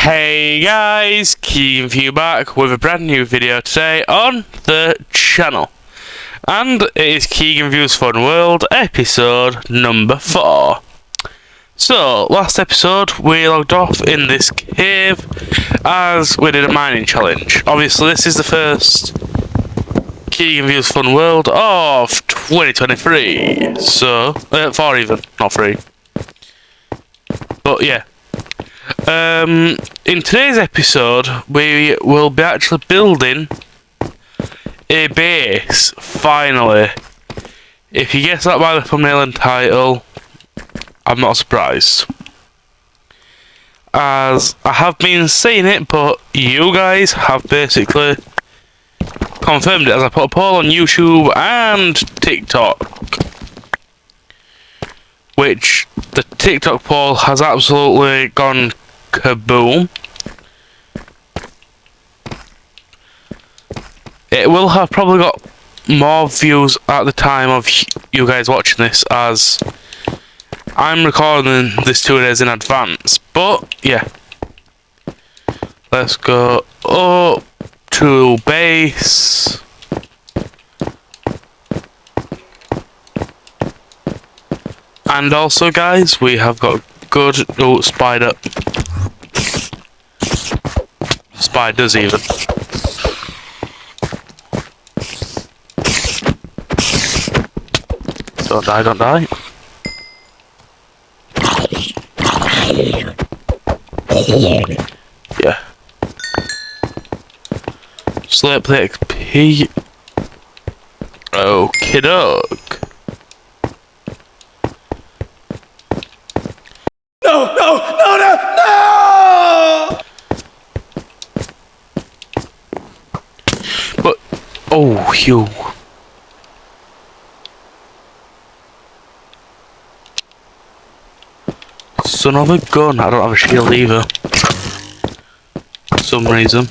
Hey guys, Keegan for you back with a brand new video today on the channel. And it is Keegan Views Fun World episode number 4. So, last episode we logged off in this cave as we did a mining challenge. Obviously this is the first Keegan Views Fun World of 2023. So, 4 even, not 3. But yeah. In today's episode, we will be actually building a base, finally. If you guess that by the thumbnail and title, I'm not surprised. As I have been saying it, but you guys have basically confirmed it as I put a poll on YouTube and TikTok. Which, the TikTok poll has absolutely gone kaboom. It will have probably got more views at the time of you guys watching this, as I'm recording this 2 days in advance. But yeah, let's go up to base. And also guys, we have got good spiders even. Don't die, don't die. Yeah. Slurp the XP. Okie doke. No! But, oh, you. Son of a gun. I don't have a shield either. For some reason.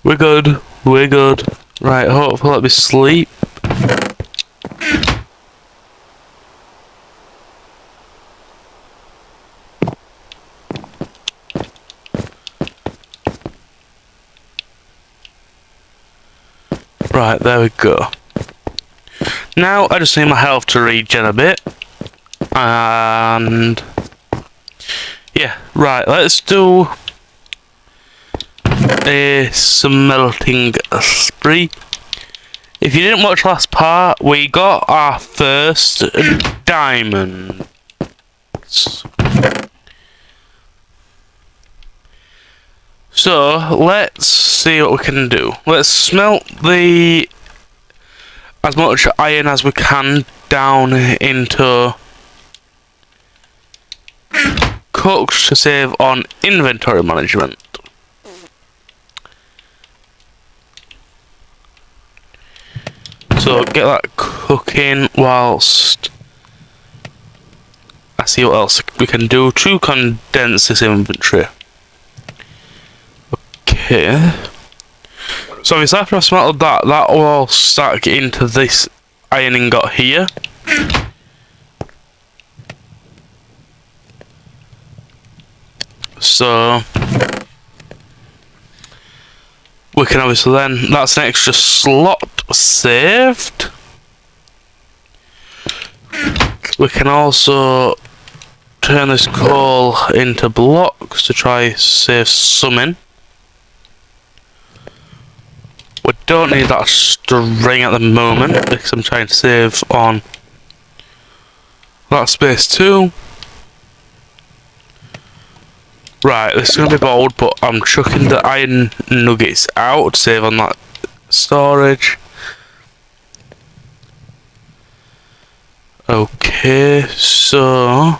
We're good. We're good. Right, hopefully let me sleep. Right, there we go. Now I just need my health to regen a bit. And yeah, right, let's do a smelting spree. If you didn't watch last part, we got our first diamond. So let's see what we can do. Let's smelt as much iron as we can down into cooks to save on inventory management. So get that cooking whilst I see what else we can do to condense this inventory. Okay. So obviously after I've smelted that, that will all stack into this iron ingot here. So we can obviously then, that's an extra slot saved. We can also turn this coal into blocks to try save some in. We don't need that string at the moment because I'm trying to save on that space too. Right, this is going to be bold, but I'm chucking the iron nuggets out to save on that storage. Okay, so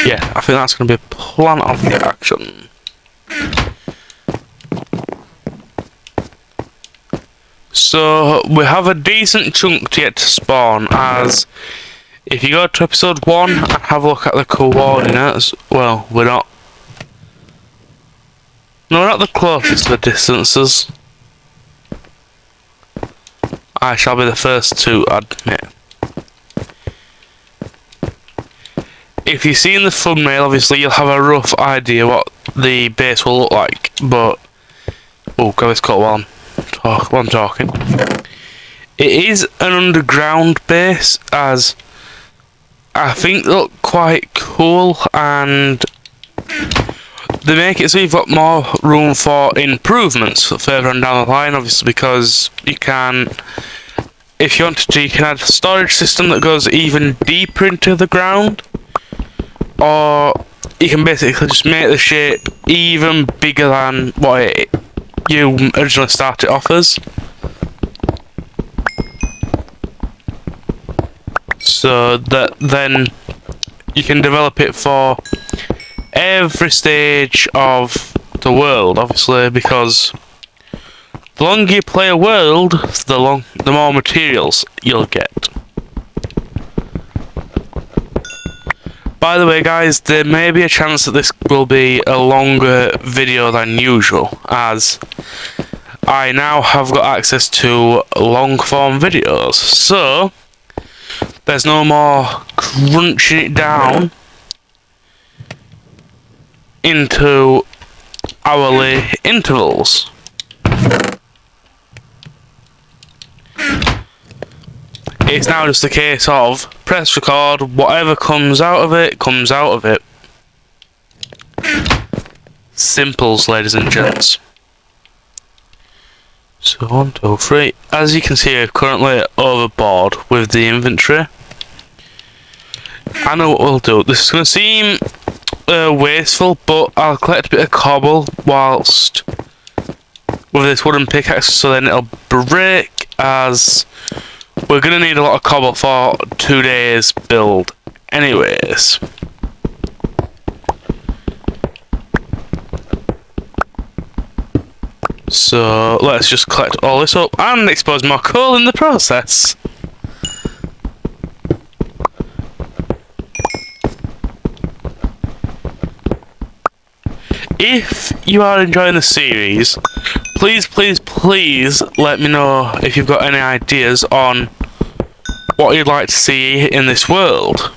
yeah, I think that's going to be a plan of the action. So we have a decent chunk to get to spawn, as if you go to episode 1 and have a look at the coordinates, well, we're not the closest to the distances. I shall be the first to admit. If you see in the thumbnail, obviously you'll have a rough idea what the base will look like, but oh, grab this cut while I'm talking. It is an underground base, as I think they look quite cool, and they make it so you've got more room for improvements further on down the line, obviously, because you can, if you wanted to, you can add a storage system that goes even deeper into the ground, or you can basically just make the shape even bigger than what you originally started off as. So that then you can develop it for every stage of the world, obviously, because the longer you play a world, the more materials you'll get. By the way, guys, there may be a chance that this will be a longer video than usual, as I now have got access to long form videos, so there's no more crunching it down into hourly intervals. It's now just a case of press record, whatever comes out of it, comes out of it. Simples, ladies and gents. So 1, 2, 3. As you can see, I'm currently overboard with the inventory. I know what we'll do. This is going to seem wasteful, but I'll collect a bit of cobble whilst with this wooden pickaxe, so then it'll break, as we're going to need a lot of cobble for 2 days build anyways. So let's just collect all this up and expose more coal in the process. If you are enjoying the series, please let me know if you've got any ideas on what you'd like to see in this world,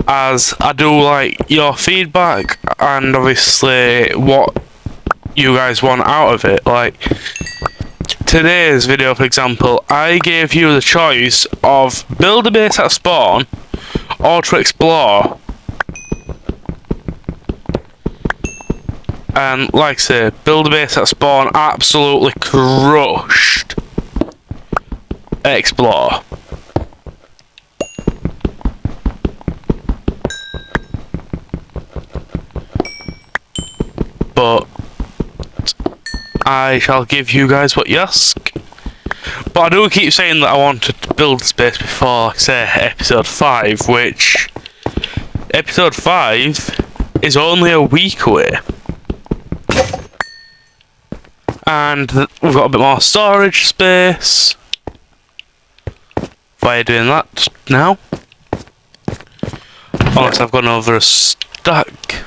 as I do like your feedback and obviously what you guys want out of it. Like today's video, for example, I gave you the choice of build a base at spawn or to explore. And like I say, build a base at spawn absolutely crushed explore. But I shall give you guys what you ask. But I do keep saying that I wanted to build this base before, like, say, episode 5, which episode 5 is only a week away. And we've got a bit more storage space. Why are you doing that now? Unless I've gone over a stack.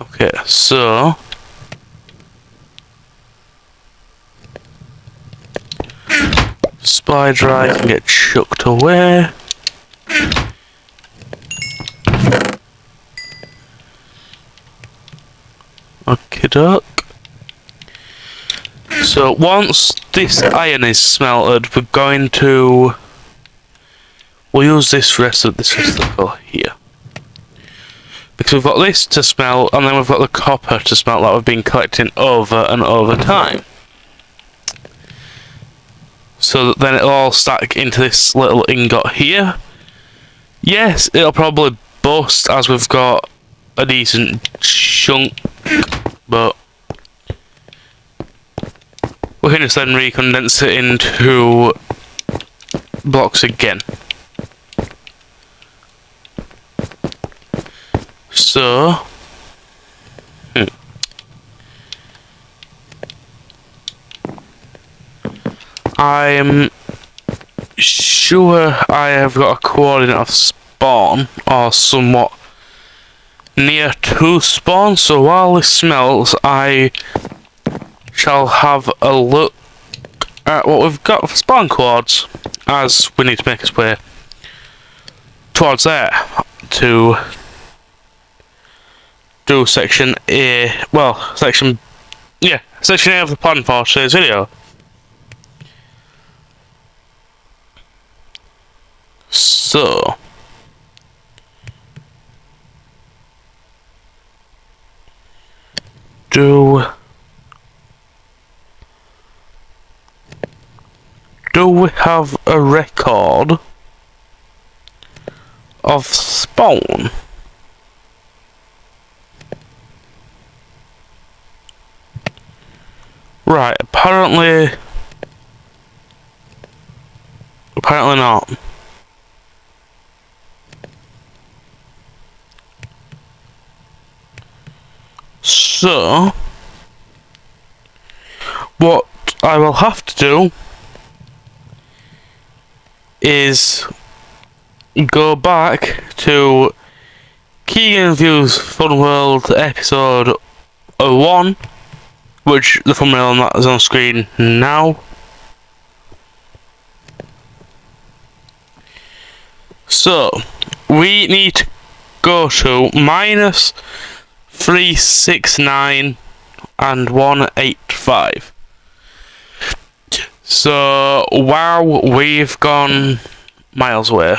Okay, so supply drive can get chucked away. Okie doke. So once this iron is smelted, we'll use this rest of the coal here. Because we've got this to smelt, and then we've got the copper to smelt that we've been collecting over and over time. So that then it'll all stack into this little ingot here. Yes, it'll probably bust as we've got a decent chunk, but we can just then recondense it into blocks again. So I'm sure I have got a coordinate of spawn, or somewhat near to spawn, so while this smells, I shall have a look at what we've got for spawn coords, as we need to make us way towards there to do section A, well, section A of the plan for today's video. So, do we have a record of spawn? Right, apparently not. So, what I will have to do is go back to Keegan Views Fun World episode 1, which the thumbnail on that is on screen now. So, we need to go to -369 and 185. So, wow, we've gone miles away.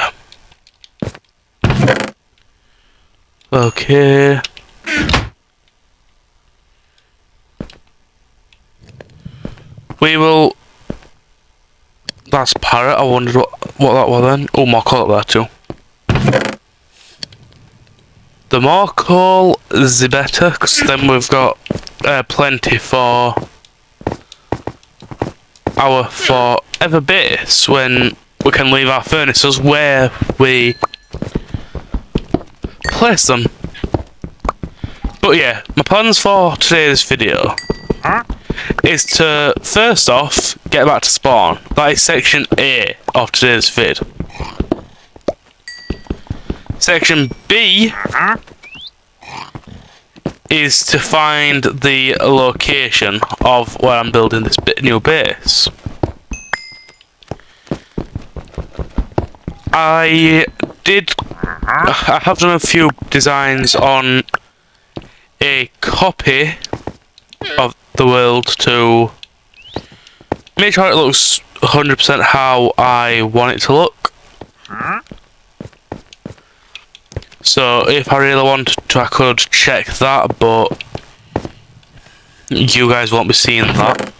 Okay. We will... That's parrot, I wondered what that was then. Oh, more coal up there too. The more coal, the better, because then we've got plenty for our forever base when we can leave our furnaces where we place them. But yeah, my plans for today's video is to, first off, get back to spawn. That is section A of today's vid. Section B is to find the location of where I'm building this new base. I have done a few designs on a copy of the world to make sure it looks 100% how I want it to look. So if I really wanted to, I could check that, but you guys won't be seeing that.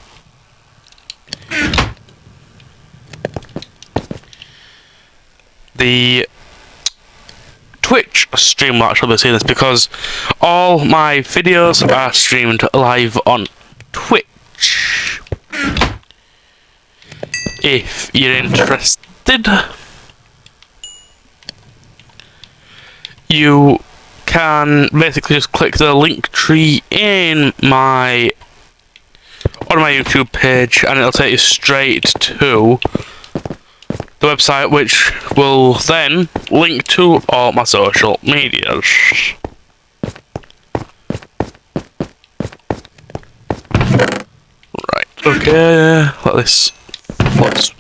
The Twitch stream will actually be seeing this because all my videos are streamed live on Twitch. If you're interested, you can basically just click the link tree on my YouTube page and it'll take you straight to the website, which will then link to all my social medias. Right, okay, let's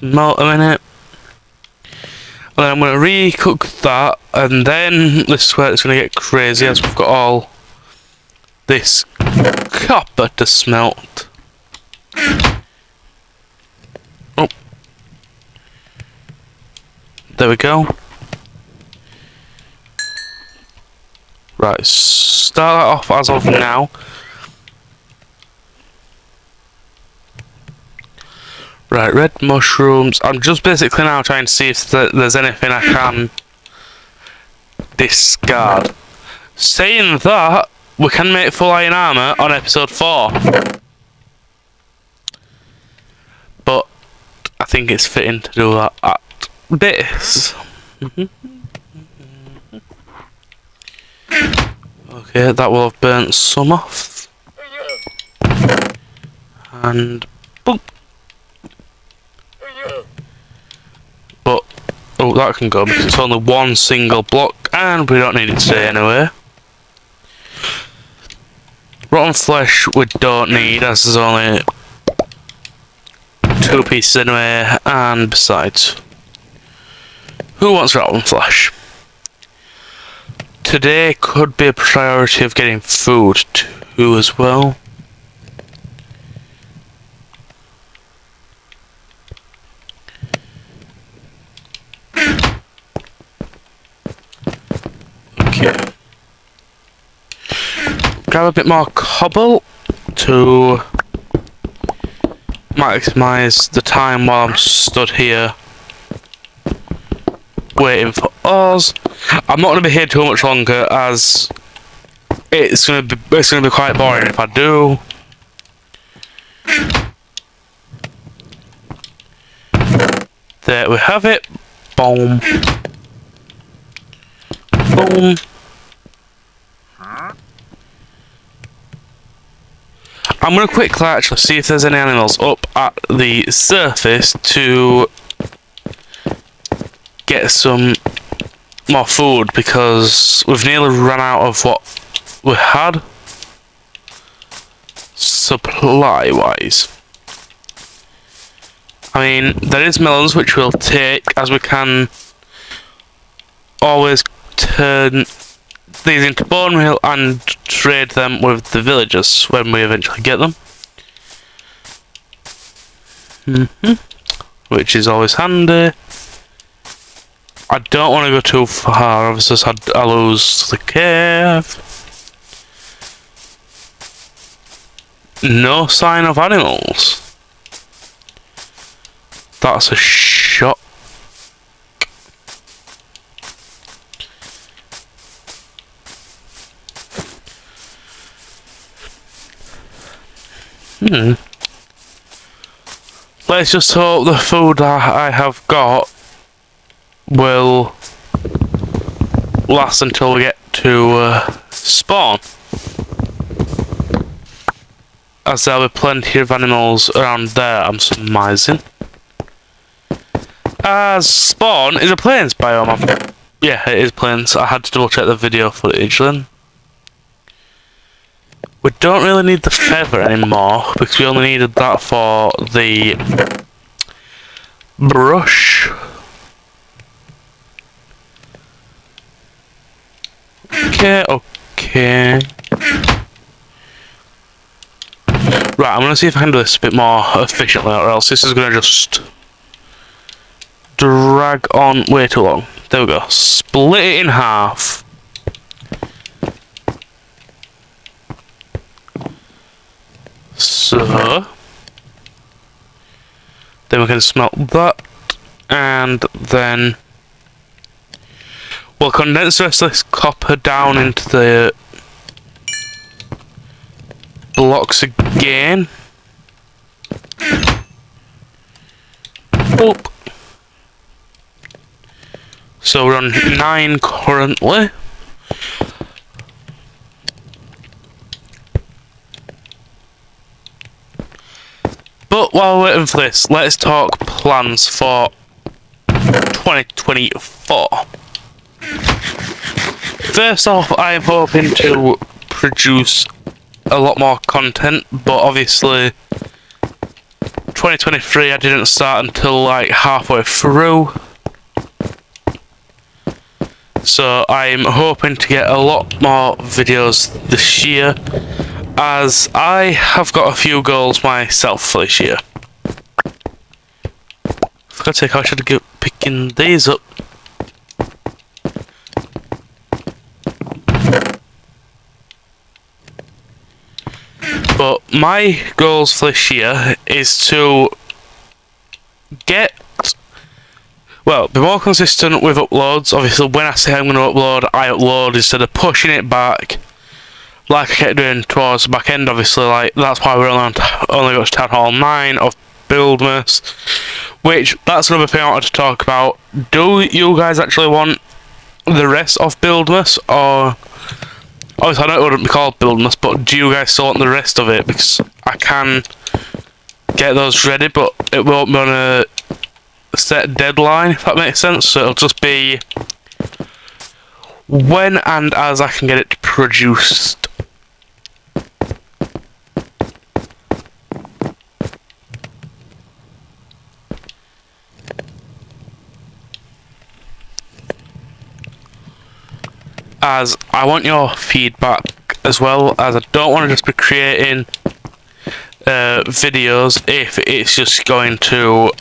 melt a minute. And then I'm going to re-cook that, and then this is where it's going to get crazy as we've got all this copper to smelt. Oh. There we go. Right, start that off as of now. Right, red mushrooms. I'm just basically now trying to see if there's anything I can discard. Saying that, we can make full iron armour on episode 4. But I think it's fitting to do that at base. Okay, that will have burnt some off. And boom. Oh, that can go because it's only one single block and we don't need it today anyway. Rotten flesh we don't need as there's only 2 pieces anyway, and besides, who wants rotten flesh? Today could be a priority of getting food too as well. Okay. Grab a bit more cobble to maximise the time while I'm stood here waiting for Oz. I'm not going to be here too much longer as it's going to be quite boring if I do. There we have it. Boom. Boom. I'm going to quickly actually see if there's any animals up at the surface to get some more food because we've nearly run out of what we had supply wise. I mean, there is melons which we'll take as we can always turn these into bone meal and trade them with the villagers when we eventually get them. Which is always handy. I don't want to go too far, obviously I lose the cave. No sign of animals. That's a shock. Let's just hope the food I have got will last until we get to spawn, as there'll be plenty of animals around there, I'm surmising. As spawn is a plains biome. Yeah, it is plains. I had to double check the video footage then. We don't really need the feather anymore because we only needed that for the brush. Okay. Right, I'm gonna see if I can do this a bit more efficiently, or else this is gonna just drag on way too long. There we go. Split it in half. So then we can smelt that, and then we'll condense the rest of this copper down into the blocks again. Oop. So we're on 9 currently. But while we're waiting for this, let's talk plans for 2024. First off, I am hoping to produce a lot more content, but obviously 2023 I didn't start until like halfway through. So I'm hoping to get a lot more videos this year, as I have got a few goals myself for this year. For God's sake, I should get picking these up. But my goals for this year is to get, well, be more consistent with uploads. Obviously, when I say I'm going to upload, I upload instead of pushing it back like I kept doing towards the back end. Obviously, like that's why we're only got to Town Hall 9 of Buildmas, which that's another thing I wanted to talk about. Do you guys actually want the rest of Buildmas, or obviously I know it wouldn't be called Buildmas, but do you guys still want the rest of it? Because I can get those ready, but it won't be on a set deadline, if that makes sense. So it'll just be when and as I can get it produced. As I want your feedback as well, as I don't want to just be creating videos if it's just going to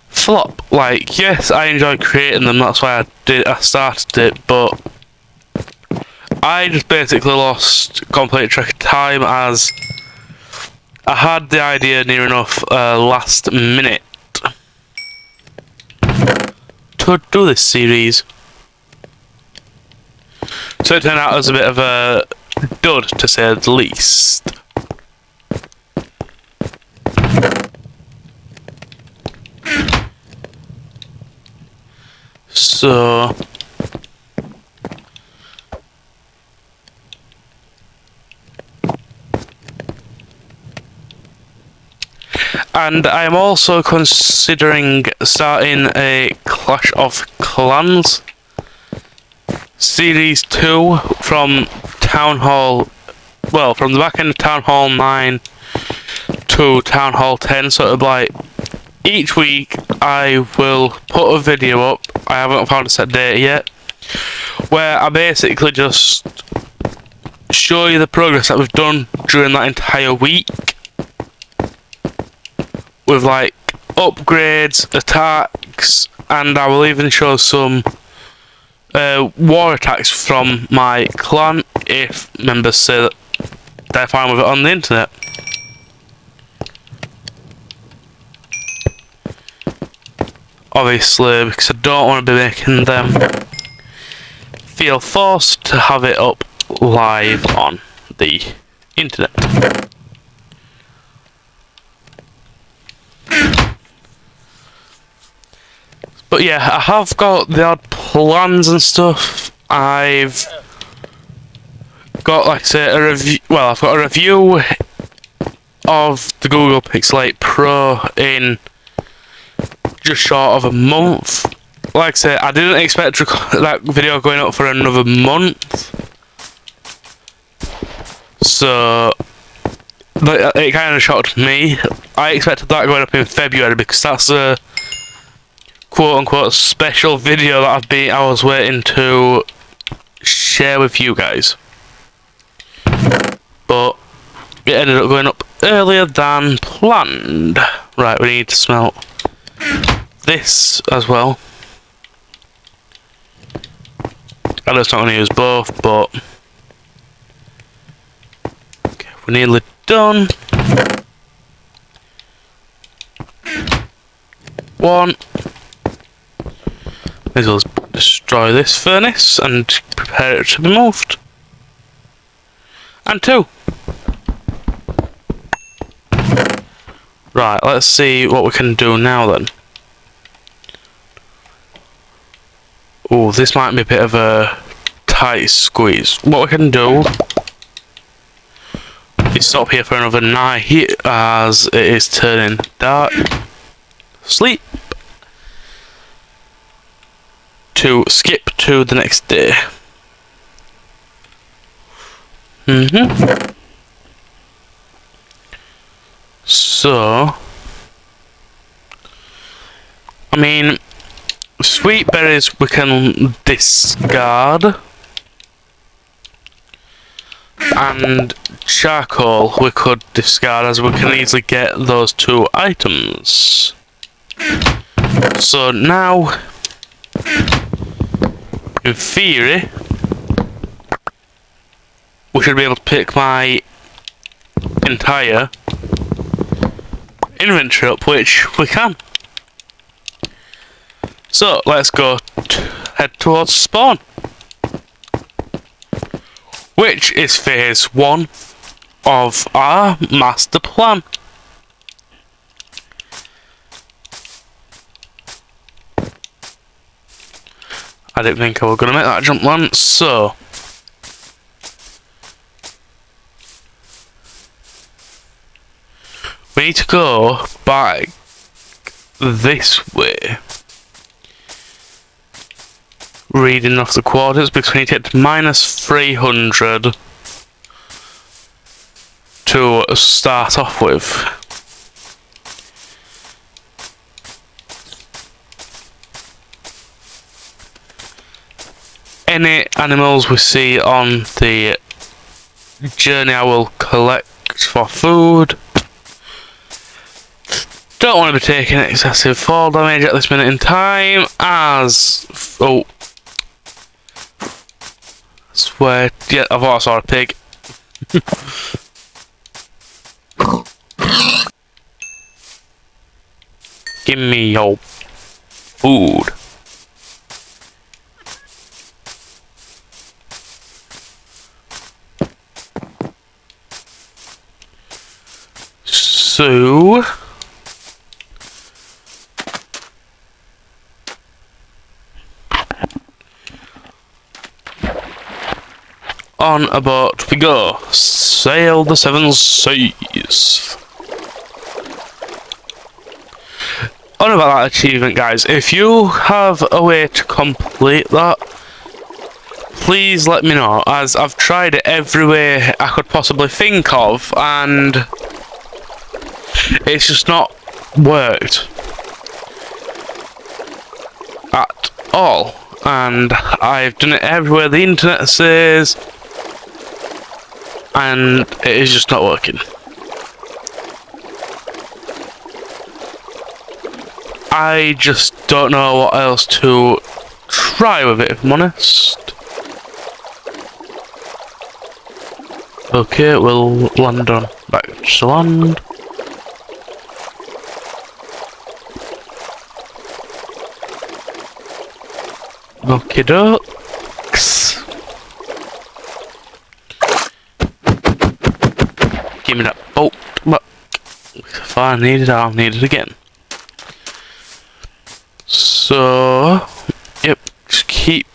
flop. Like, yes, I enjoy creating them, that's why I started it, but I just basically lost complete track of time, as I had the idea near enough last minute to do this series. So it turned out as a bit of a dud, to say the least. So and I am also considering starting a Clash of Clans Series 2 from Town Hall, well, from the back end of Town Hall 9 to Town Hall 10, so it'll be like, each week I will put a video up, I haven't found a set date yet, where I basically just show you the progress that we've done during that entire week, with like upgrades, attacks, and I will even show some war attacks from my clan if members say that they're fine with it on the internet. Obviously, because I don't want to be making them feel forced to have it up live on the internet. But yeah, I have got the odd plans and stuff. I've got, like I say, a review. Well, I've got a review of the Google Pixel 8 Pro in just short of a month. Like I say, I didn't expect that video going up for another month. So it kind of shocked me. I expected that going up in February because that's a quote-unquote special video that I was waiting to share with you guys, but it ended up going up earlier than planned. Right, we need to smelt this as well. I know it's not going to use both, but okay, we're nearly done. One. May as well destroy this furnace and prepare it to be moved. And 2. Right, let's see what we can do now then. Oh, this might be a bit of a tight squeeze. What we can do is stop here for another night as it is turning dark. Sleep. To skip to the next day. So, I mean, sweet berries we can discard, and charcoal we could discard, as we can easily get those 2 items. So now, in theory, we should be able to pick my entire inventory up, which we can. So let's go head towards spawn, which is phase 1 of our master plan. I didn't think I was going to make that jump once, so we need to go back this way. Reading off the coordinates, because we need to get to -300 to start off with. Any animals we see on the journey I will collect for food. Don't want to be taking excessive fall damage at this minute in time, as... oh. I swear... yeah, I thought I saw a pig. Give me your food. So... on a boat we go. Sail the seven seas. On about that achievement, guys, if you have a way to complete that, please let me know, as I've tried it every way I could possibly think of, and it's just not worked at all. And I've done it everywhere the internet says, and it is just not working. I just don't know what else to try with it, if I'm honest. Okay, we'll land on back to land. Okie dokes. Give me that bolt back. If I need it, I'll need it again. So, yep, just keep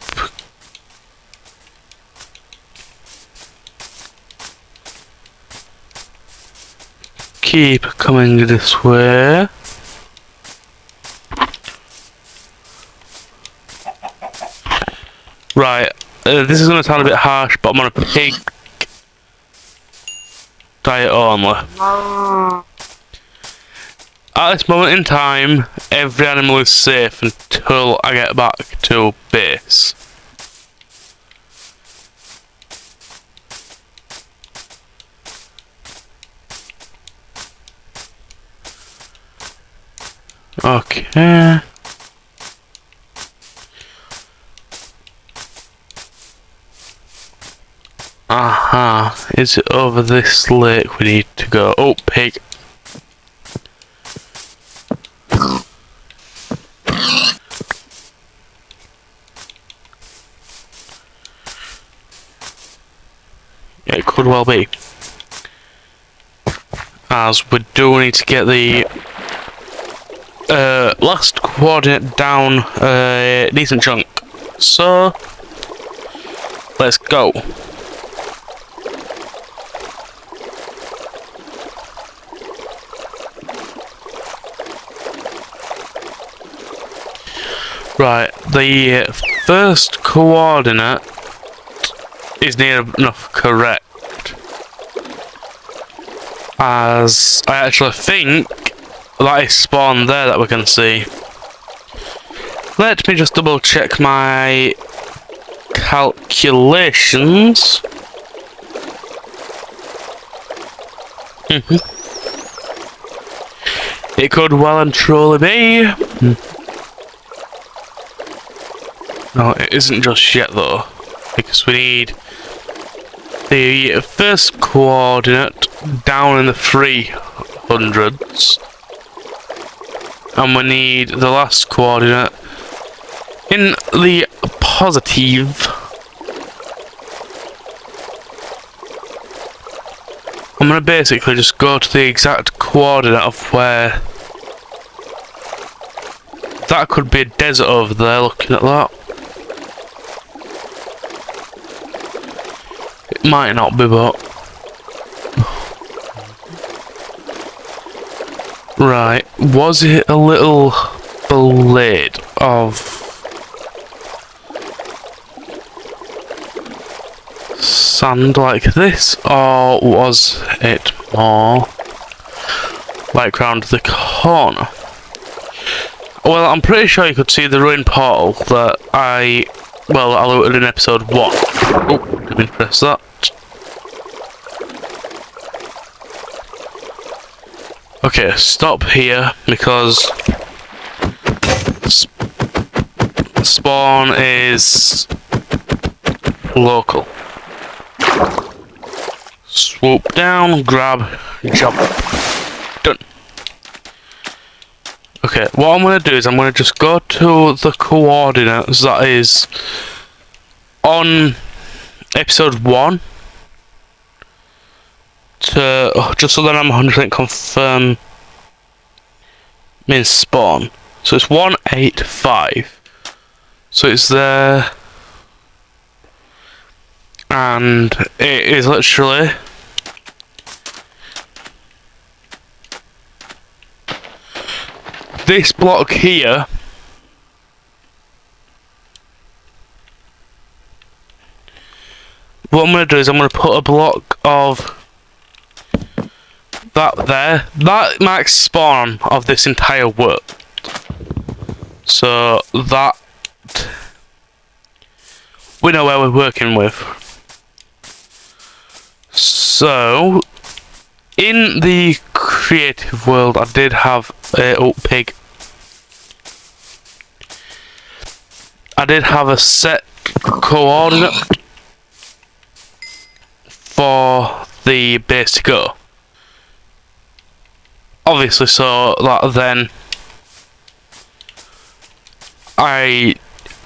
coming this way. Right, this is going to sound a bit harsh, but I'm on a pig diet only. At this moment in time, every animal is safe until I get back to base. Okay. Aha, is it over this lake we need to go? Oh, pig. Yeah, it could well be. As we do need to get the last coordinate down a decent chunk. So, let's go. Right, the first coordinate is near enough correct, as I actually think that is spawned there that we can see. Let me just double check my calculations. It could well and truly be. No, it isn't just yet though, because we need the first coordinate down in the 300s, and we need the last coordinate in the positive. I'm going to basically just go to the exact coordinate of where that could be a desert over there, looking at that. It might not be, but Right, was it a little blade of sand like this, or was it more like round the corner? Well, I'm pretty sure you could see the ruined portal that I looted in episode 1. Oh, didn't mean to press that. Okay, stop here because spawn is local. Swoop down, grab, jump. Done. Okay, what I'm going to do is I'm going to just go to the coordinates that is on episode 1 to just so that I'm 100% confirm means spawn. So it's 185. So it's there, and it is literally this block here. What I'm going to do is I'm going to put a block of that there. That marks spawn of this entire world. So that we know where we're working with. So in the creative world, I did have pig. I did have a set coordinate for the base to go. Obviously, so that then I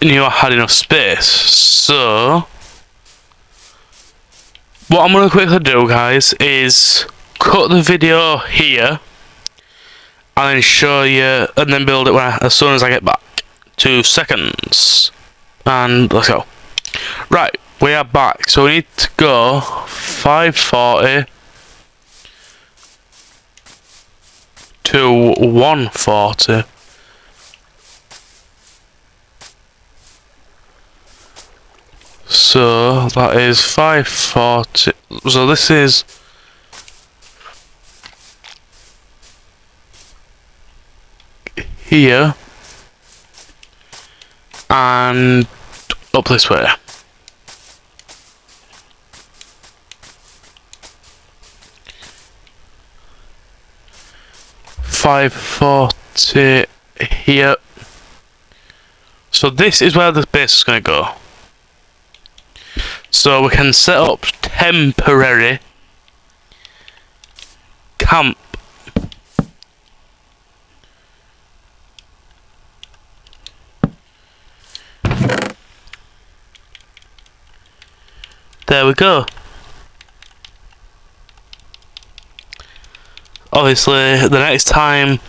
knew I had enough space. So what I'm going to quickly do, guys, is cut the video here and then show you, and then build it as soon as I get back. 2 seconds. And let's go. Right, we are back. So we need to go 540 to 140. So that is 540. So this is here and up this way. $540 here. So this is where the base is going to go. So we can set up temporary camp. There we go. Obviously, the next time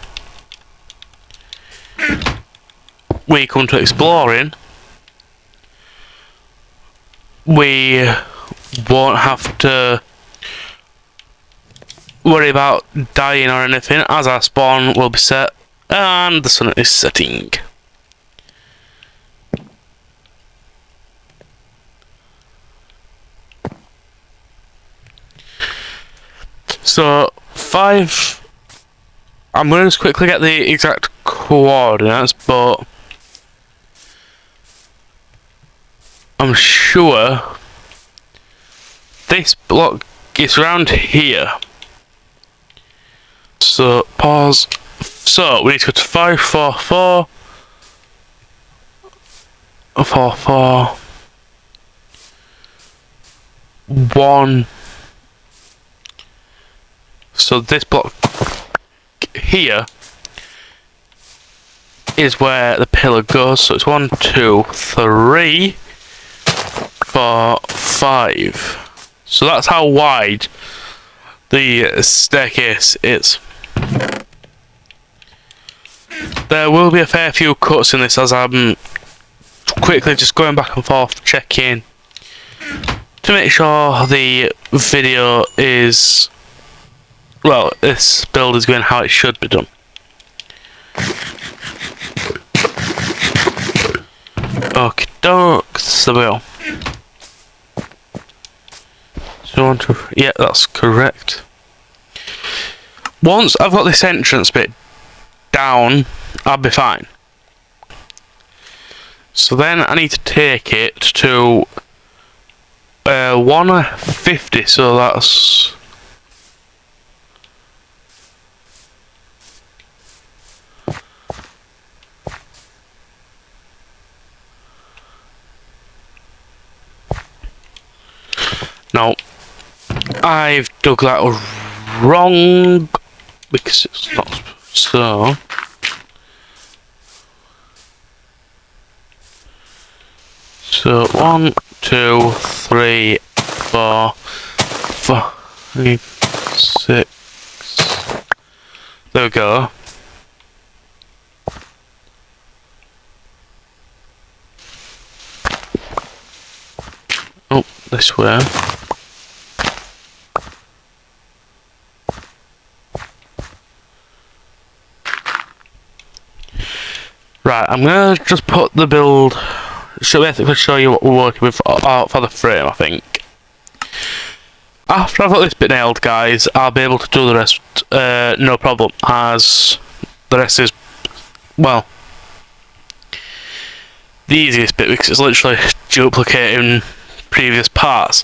we come to exploring, we won't have to worry about dying or anything, as our spawn will be set and the sun is setting. So I'm going to just quickly get the exact coordinates, but I'm sure this block is around here. So pause. So we need to go to 544 44 1. So this block here is where the pillar goes. So it's 1, 2, 3, 4, 5. So that's how wide the staircase is. There will be a fair few cuts in this as I'm quickly just going back and forth checking to make sure the video is well, this build is going how it should be done. Okay, dokes, there we go. So, yeah, that's correct. Once I've got this entrance bit down, I'll be fine. So then I need to take it to 150, so that's... No, I've dug that wrong, because it's not so. So 1, 2, 3, 4, 5, 6. There we go. Oh, this way. Right, I'm gonna just put the build. Should basically show you what we're working with for the frame, I think. After I've got this bit nailed, guys, I'll be able to do the rest no problem, as the rest is, well, the easiest bit, because it's literally duplicating previous parts.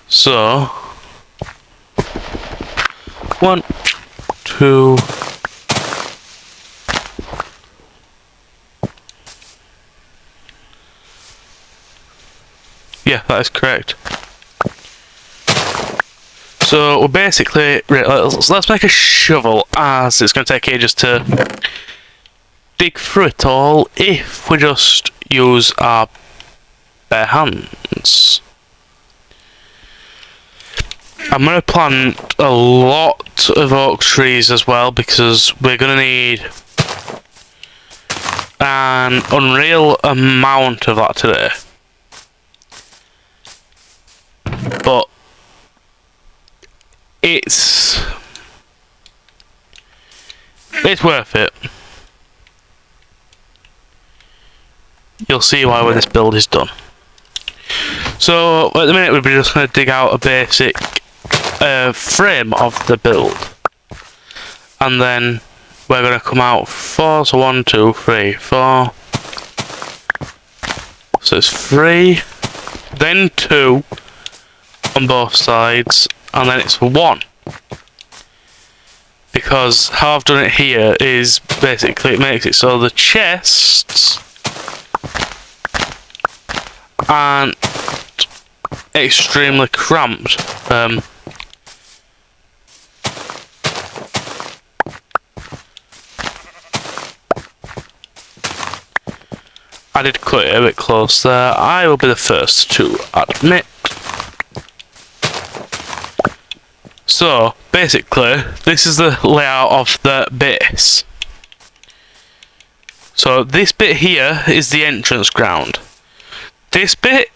So, 1, 2... Yeah, that is correct. So we're basically let's make a shovel, as it's going to take ages to dig through it all if we just use our bare hands. I'm going to plant a lot of oak trees as well, because we're going to need an unreal amount of that today. But it's worth it. You'll see why when this build is done. So at the minute we're just going to dig out a basic frame of the build, and then we're going to come out 4. So 1, 2, 3, 4. So it's 3, then 2 on both sides, and then it's 1. Because how I've done it here is basically it makes it so the chests aren't extremely cramped. I did cut it a bit close there. I will be the first to admit. So, basically, this is the layout of the base. So, this bit here is the entrance ground. This bit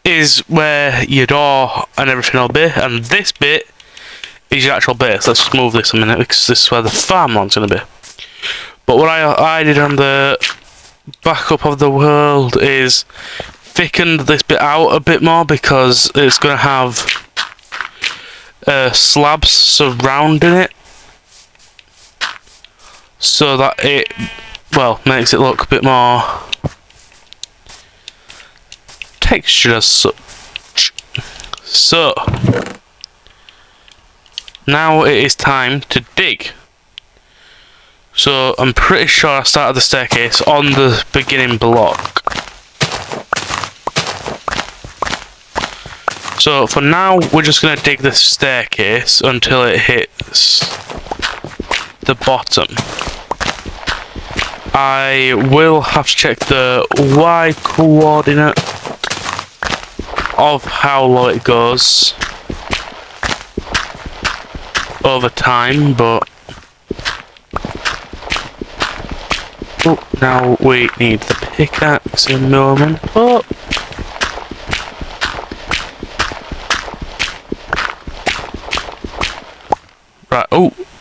is where your door and everything will be, and this bit is your actual base. Let's just move this a minute, because this is where the farmland's going to be. But what I did on the backup of the world is thickened this bit out a bit more, because it's going to have slabs surrounding it, so that it, well, makes it look a bit more textured as such. So now it is time to dig. So I'm pretty sure I started the staircase on the beginning block. So for now, we're just going to dig this staircase until it hits the bottom. I will have to check the Y coordinate of how low it goes over time, but oh, now we need the pickaxe in a moment. Oh.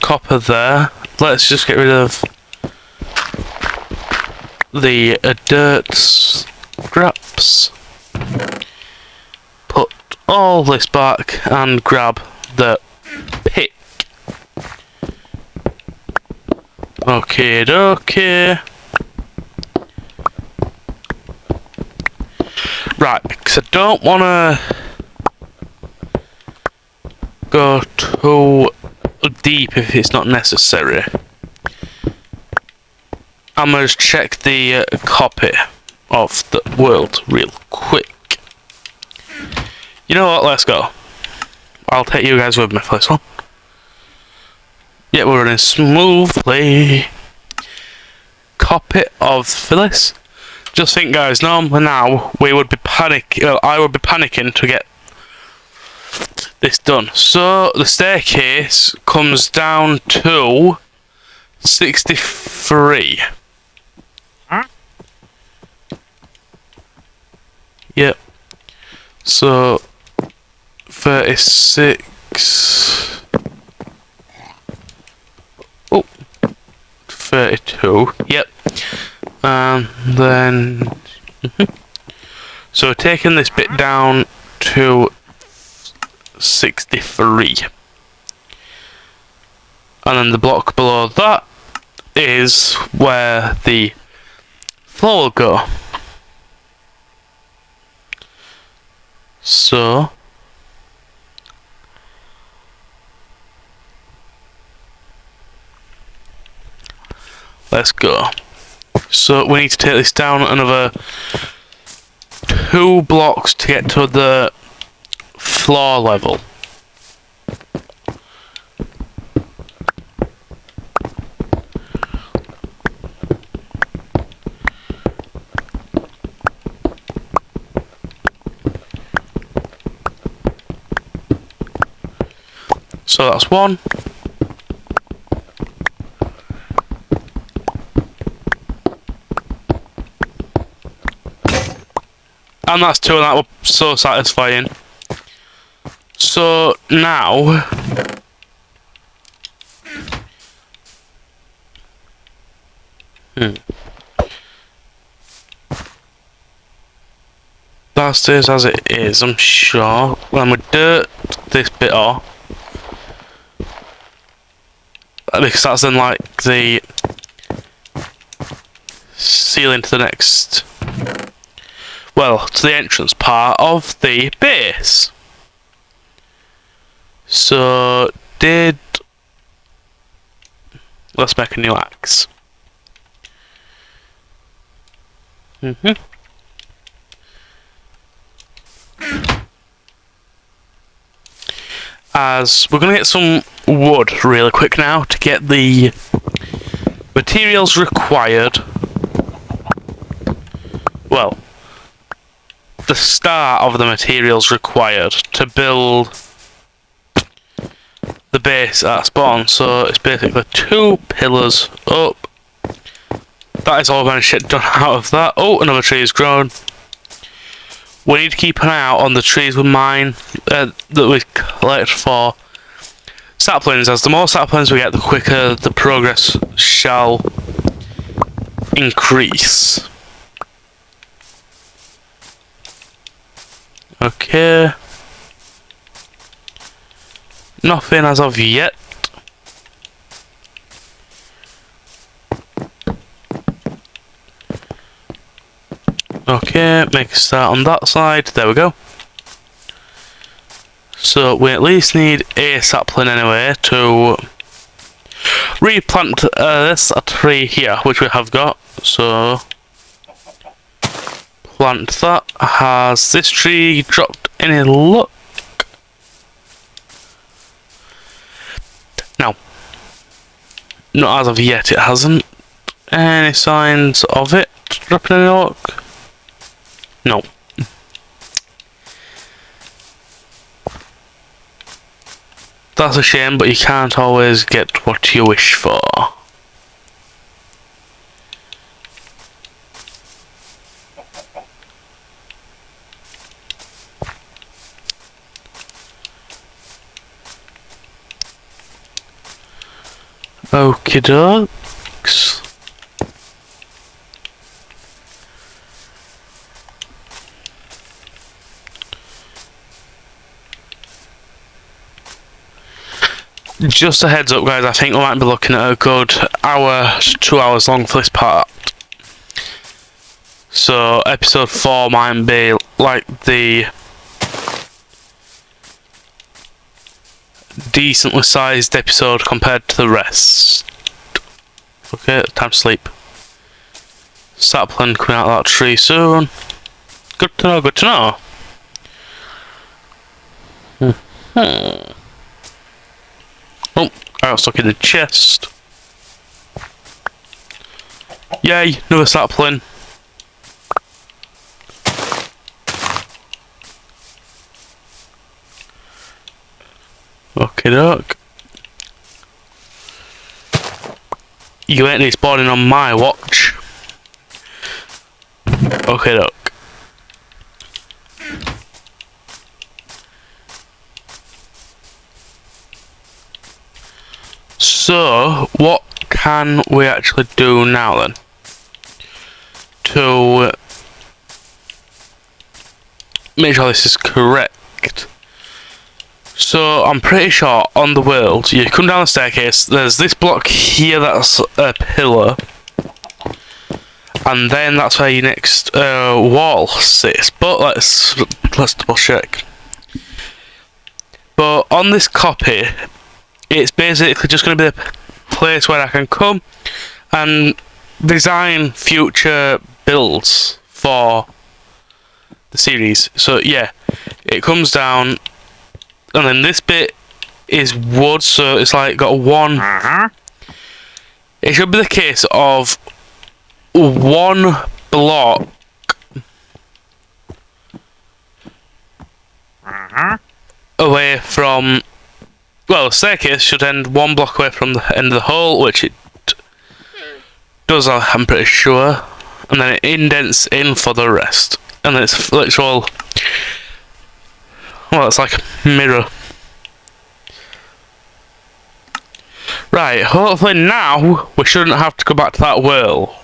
copper there. Let's just get rid of the dirt scraps. Put all this back and grab the pick. Okay. Right, because I don't want to go too deep if it's not necessary. I'm going to check the copy of the world real quick. You know what, let's go. I'll take you guys with me for this one. Yeah, we're running smoothly. Copy of Phyllis. Just think, guys, normally now we would be I would be panicking to get this done. So the staircase comes down to 63. Huh? Yep. So 36. Oh, 32. Yep. And then so taking this bit down to 63, and then the block below that is where the floor will go. So let's go. So we need to take this down another 2 blocks to get to the floor level. So that's 1. And that's 2, and that was so satisfying. So now that stays as it is, I'm sure. When we dirt this bit off, because that's then like the ceiling to the next, well, to the entrance part of the base. So let's make a new axe. As we're going to get some wood really quick now to get the materials required. Well, the start of the materials required to build the base at spawn. So it's basically 2 pillars up. That is all going to shit done out of that. Oh, another tree is grown. We need to keep an eye out on the trees we mine, that we collect for saplings, as the more saplings we get, the quicker the progress shall increase. Okay. Nothing as of yet. Okay, make a start on that side. There we go. So we at least need a sapling anyway to replant this tree here, which we have got. So plant that. Has this tree dropped any luck? No. Not as of yet, it hasn't. Any signs of it dropping any luck? No. That's a shame, but you can't always get what you wish for. Okie dokes. Just a heads up, guys, I think we might be looking at a good hour to 2 hours long for this part. So, episode 4 might be like the decently sized episode compared to the rest. Okay, time to sleep. Sapling coming out of that tree soon. Good to know, good to know. Oh, I got stuck in the chest. Yay, another sapling. Okay, doke. You ain't respawning on my watch. Okay, doke. So, what can we actually do now then? To make sure this is correct. So, I'm pretty sure on the world, you come down the staircase, there's this block here that's a pillar. And then that's where your next wall sits. But let's double check. But on this copy, it's basically just going to be a place where I can come and design future builds for the series. So yeah, it comes down, and then this bit is wood, so it's like got one. It should be the case of one block away from. Well, the staircase should end one block away from the end of the hole, which it does, I'm pretty sure. And then it indents in for the rest. And then it's literal. Well, it's like a mirror. Right, hopefully now we shouldn't have to go back to that world.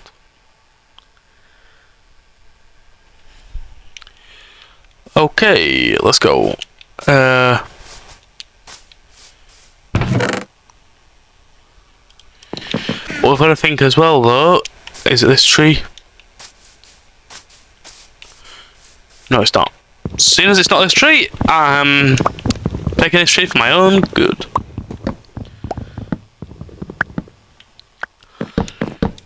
Okay, let's go. What I've got to think as well, though, is it this tree? No, it's not. As soon as it's not this tree, I'm taking this tree for my own good.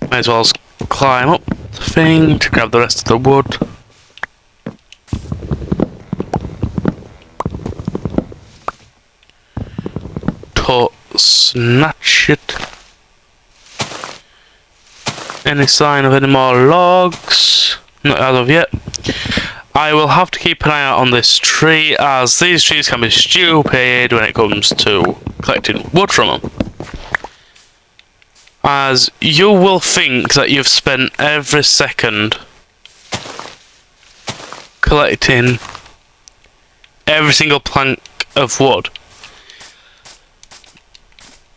Might as well climb up the thing to grab the rest of the wood. To snatch it. Any sign of any more logs? Not as of yet. I will have to keep an eye out on this tree, as these trees can be stupid when it comes to collecting wood from them. As you will think that you've spent every second collecting every single plank of wood.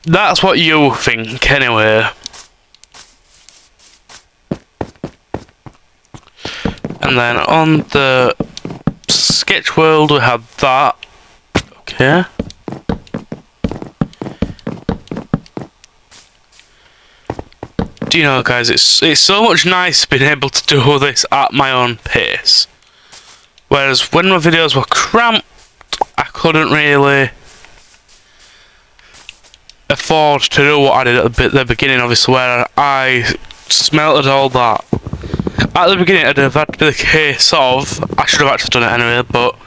That's what you think, anyway. And then on the sketch world we have that. Okay. Do you know, guys, it's so much nice being able to do this at my own pace. Whereas when my videos were cramped, I couldn't really afford to do what I did at the beginning, obviously, where I smelted all that. At the beginning, it'd have had to be the case of, I should have actually done it anyway, but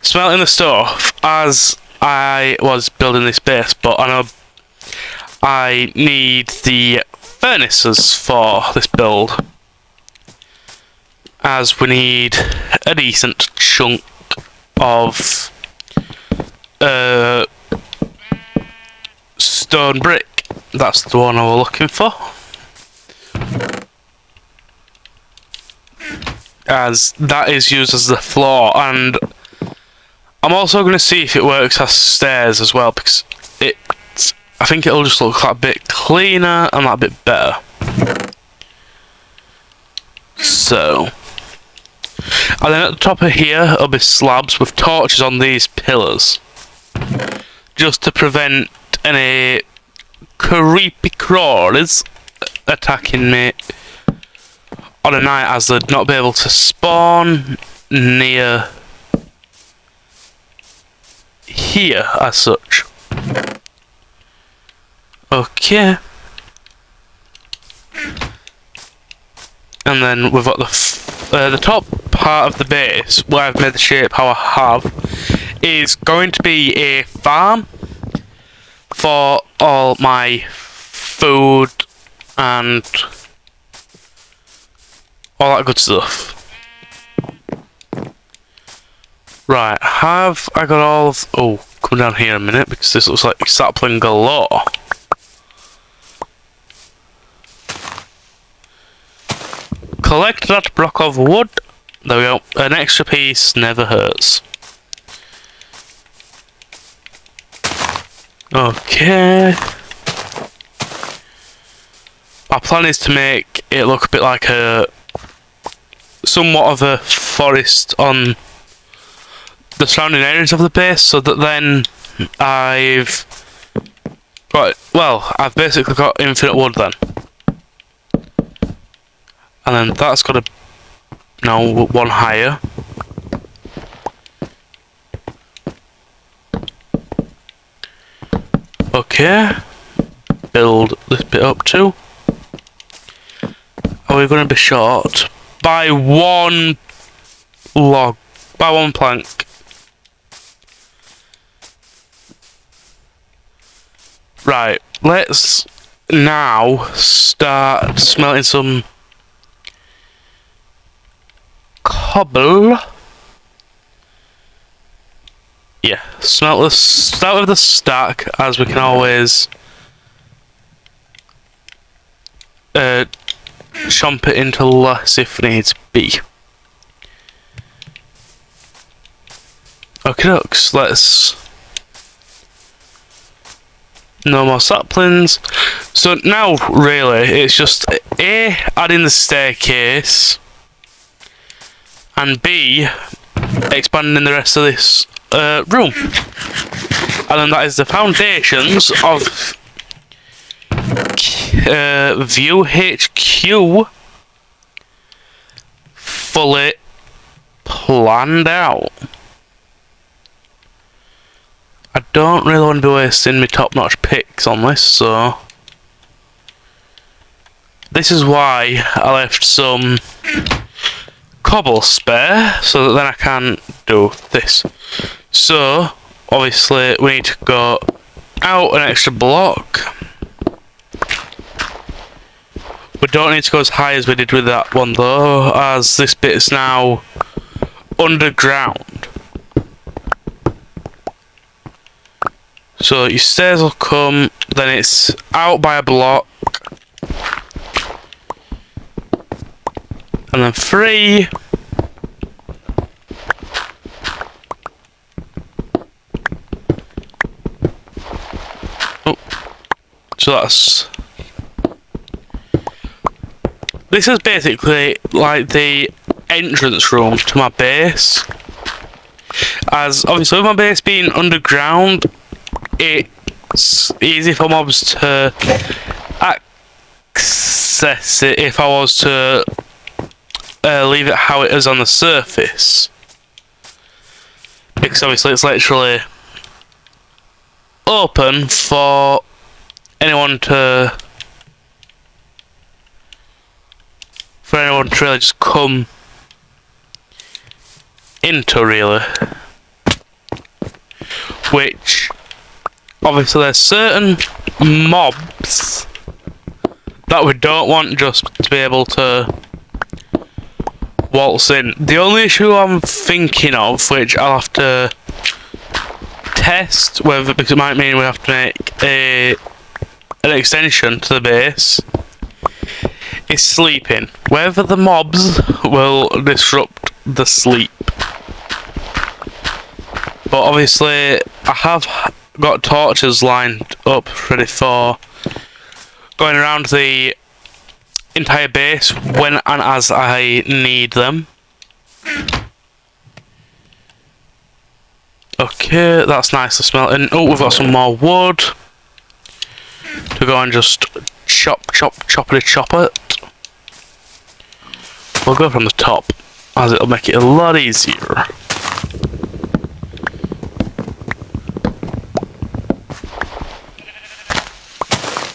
smelting the stuff as I was building this base. But I know I need the furnaces for this build, as we need a decent chunk of stone brick. That's the one I was looking for. As that is used as the floor, and I'm also going to see if it works as stairs as well, because it I think it'll just look like a bit cleaner and like a bit better. So, and then at the top of here, there'll be slabs with torches on these pillars, just to prevent any creepy crawlers attacking me on a night, as they'd not be able to spawn near here as such. Okay. And then we've got the top part of the base, where I've made the shape how I have, is going to be a farm for all my food and all that good stuff. Right, have I got all of... Oh, come down here a minute, because this looks like sapling galore. Collect that block of wood. There we go. An extra piece never hurts. Okay. My plan is to make it look a bit like a... somewhat of a forest on the surrounding areas of the base, so that then I've got... well, I've basically got infinite wood then. And then that's got to... no, one higher. Okay. Build this bit up too. Are we going to be short? By one log. By one plank. Right. Let's now start smelting some cobble. Yeah, start with the stack, as we can always chomp it into less if needs be. Okay, dokes, let's... no more saplings. So now, really, it's just A, adding the staircase, and B, expanding the rest of this room. And then that is the foundations of View HQ fully planned out. I don't really want to be wasting my top-notch picks on this, so this is why I left some cobble spare, so that then I can do this. So obviously we need to go out an extra block. We don't need to go as high as we did with that one though, as this bit is now underground. So your stairs will come, then it's out by a block, and then 3. Oh, so that's... this is basically like the entrance room to my base. As obviously with my base being underground, it's easy for mobs to access it if I was to leave it how it is on the surface. Because obviously it's literally open for anyone to really just come into, really. Which obviously there's certain mobs that we don't want just to be able to waltz in. The only issue I'm thinking of, which I'll have to test, whether, because it might mean we have to make an extension to the base, is sleeping. Whether the mobs will disrupt the sleep. But obviously I have got torches lined up ready for going around the entire base when and as I need them. Okay, that's nicely smelting. Oh, we've got some more wood to go and just chop it. We'll go from the top, as it'll make it a lot easier.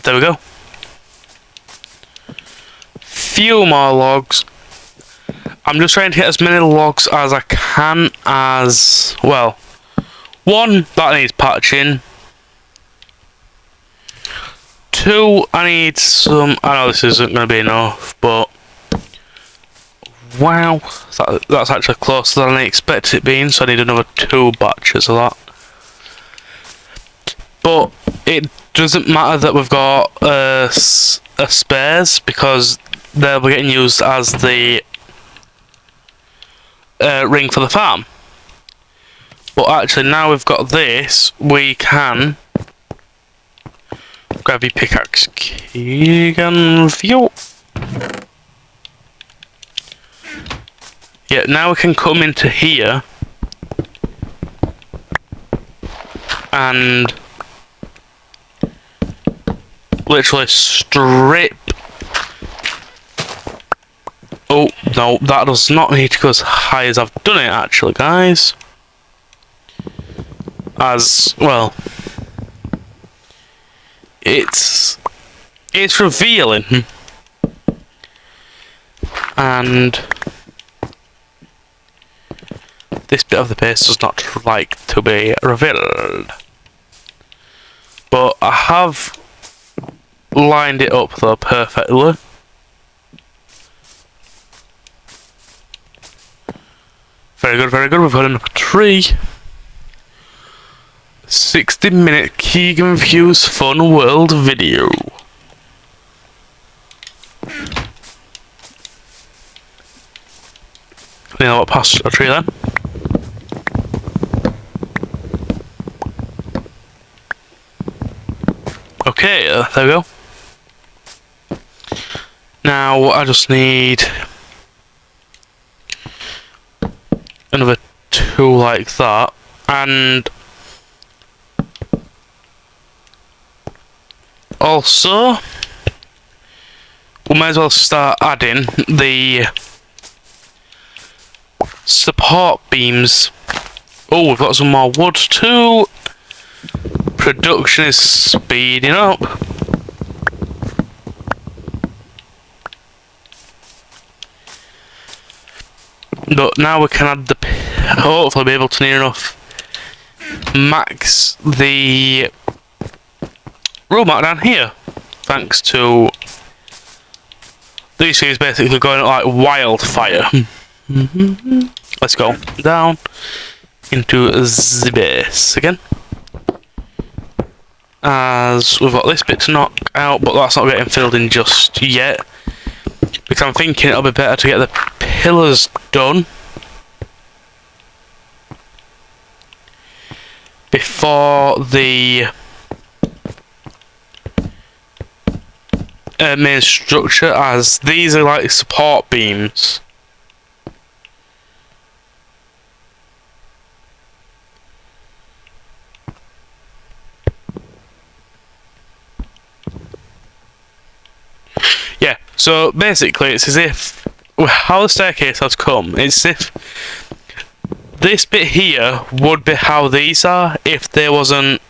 There we go. Few more logs. I'm just trying to get as many logs as I can as well. One, that needs patching. Two, I need some. I know this isn't going to be enough, but wow, that's actually closer than I expected it being. So I need another 2 batches of that. But it doesn't matter that we've got a spares, because they'll be getting used as the ring for the farm. But actually, now we've got this, we can grab your pickaxe, Keegan. View. Yeah, now we can come into here and literally strip. Oh no, that does not need to go as high as I've done it actually, guys. As well, it's revealing, and this bit of the base does not like to be revealed. But I have lined it up though perfectly. Very good, very good. We've got another tree. 60-minute Keegan Views Fun World video. You know what, past a tree then. Okay, there we go. Now I just need another 2 like that, and also we might as well start adding the support beams. Oh, we've got some more wood too. Production is speeding up. But now we can add the, hopefully be able to near enough max the room out down here, thanks to these things basically going like wildfire. Let's go down into the base again, as we've got this bit to knock out, but that's not getting filled in just yet, because I'm thinking it'll be better to get the pillars done before the main structure, as these are like support beams. Yeah, so basically it's as if how the staircase has come, it's as if this bit here would be how these are if they wasn't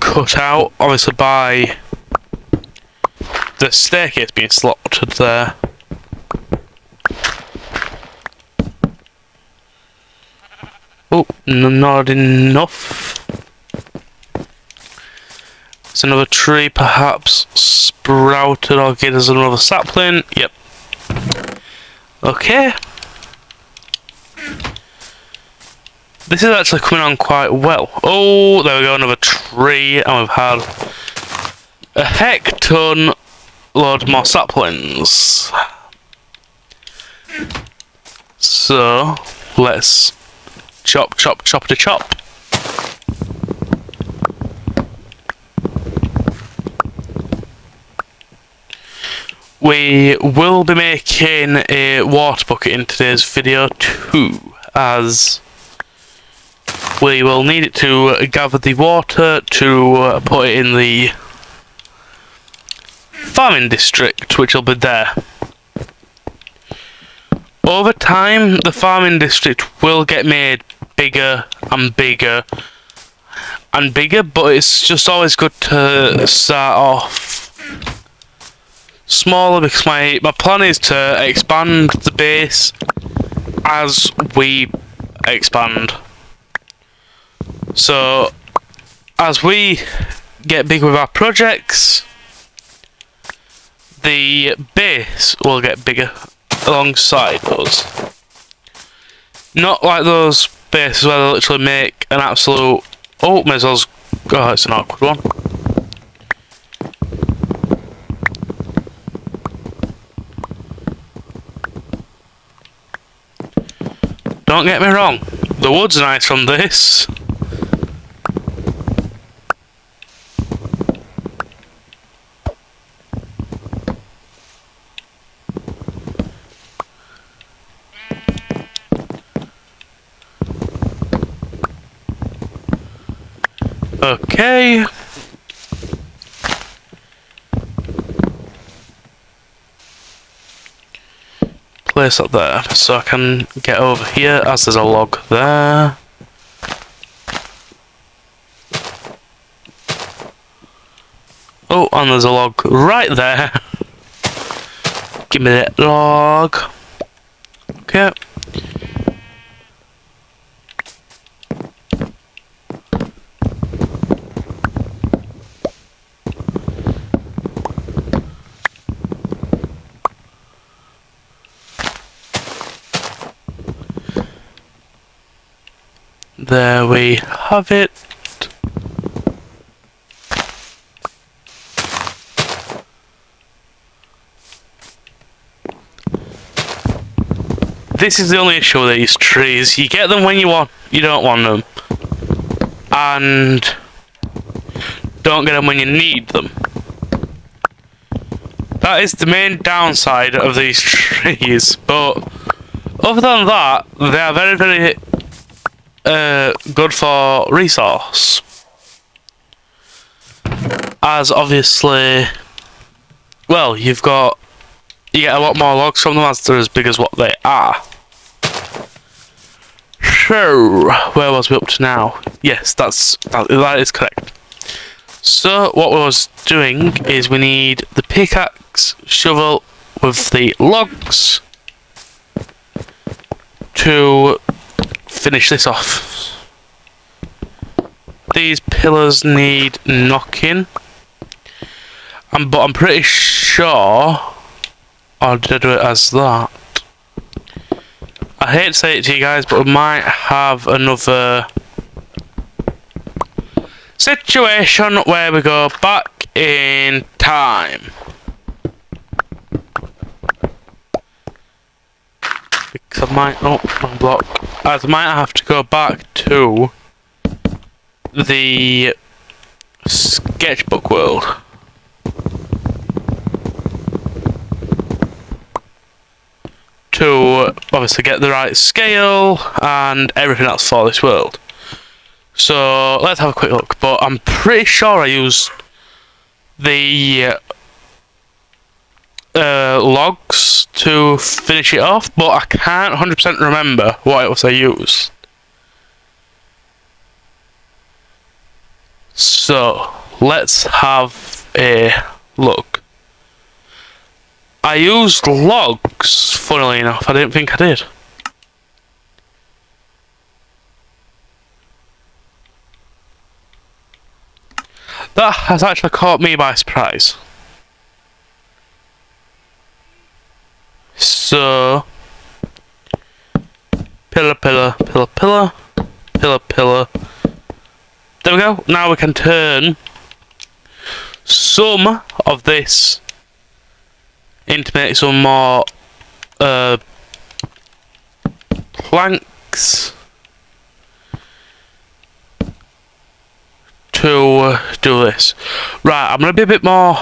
cut out, obviously, by the staircase being slotted there. Oh, not enough. There's another tree perhaps sprouted, or give us another sapling. Yep. Okay. This is actually coming on quite well. Oh, there we go, another tree, and we've had a heck ton load more saplings. So let's chop. we will be making a water bucket in today's video too, as we will need it to gather the water to put it in the farming district, which will be there. Over time, the farming district will get made bigger and bigger and bigger, but it's just always good to start off smaller, because my plan is to expand the base as we expand. So as we get bigger with our projects, the base will get bigger alongside us. Not like those bases where they literally make an absolute... Oh, may as well... Oh, it's an awkward one. Don't get me wrong, the wood's nice from this. Okay. Place that there so I can get over here, as there's a log there. Oh, and there's a log right there. Give me that log. Okay. There we have it. This is the only issue with these trees. You get them when you don't want them, and don't get them when you need them. That is the main downside of these trees. But other than that, they are very, very good for resource, as obviously, well, you get a lot more logs from them as they're as big as what they are. So, where was we up to now? Yes, that is correct. So what we was doing is we need the pickaxe, shovel with the logs to finish this off. These pillars need knocking, but I'm pretty sure, or did I do it as that? I hate to say it to you guys, but we might have another situation where we go back in time. Because I might not unblock. I might have to go back to the sketchbook world. To obviously get the right scale and everything else for this world. So let's have a quick look. But I'm pretty sure I used the logs to finish it off, but I can't 100% remember what it was I used. So let's have a look. I used logs, funnily enough. I didn't think I did. That has actually caught me by surprise. So, pillar, pillar, pillar, pillar, pillar, pillar. There we go. Now we can turn some of this into make some more planks to do this. Right, I'm going to be a bit more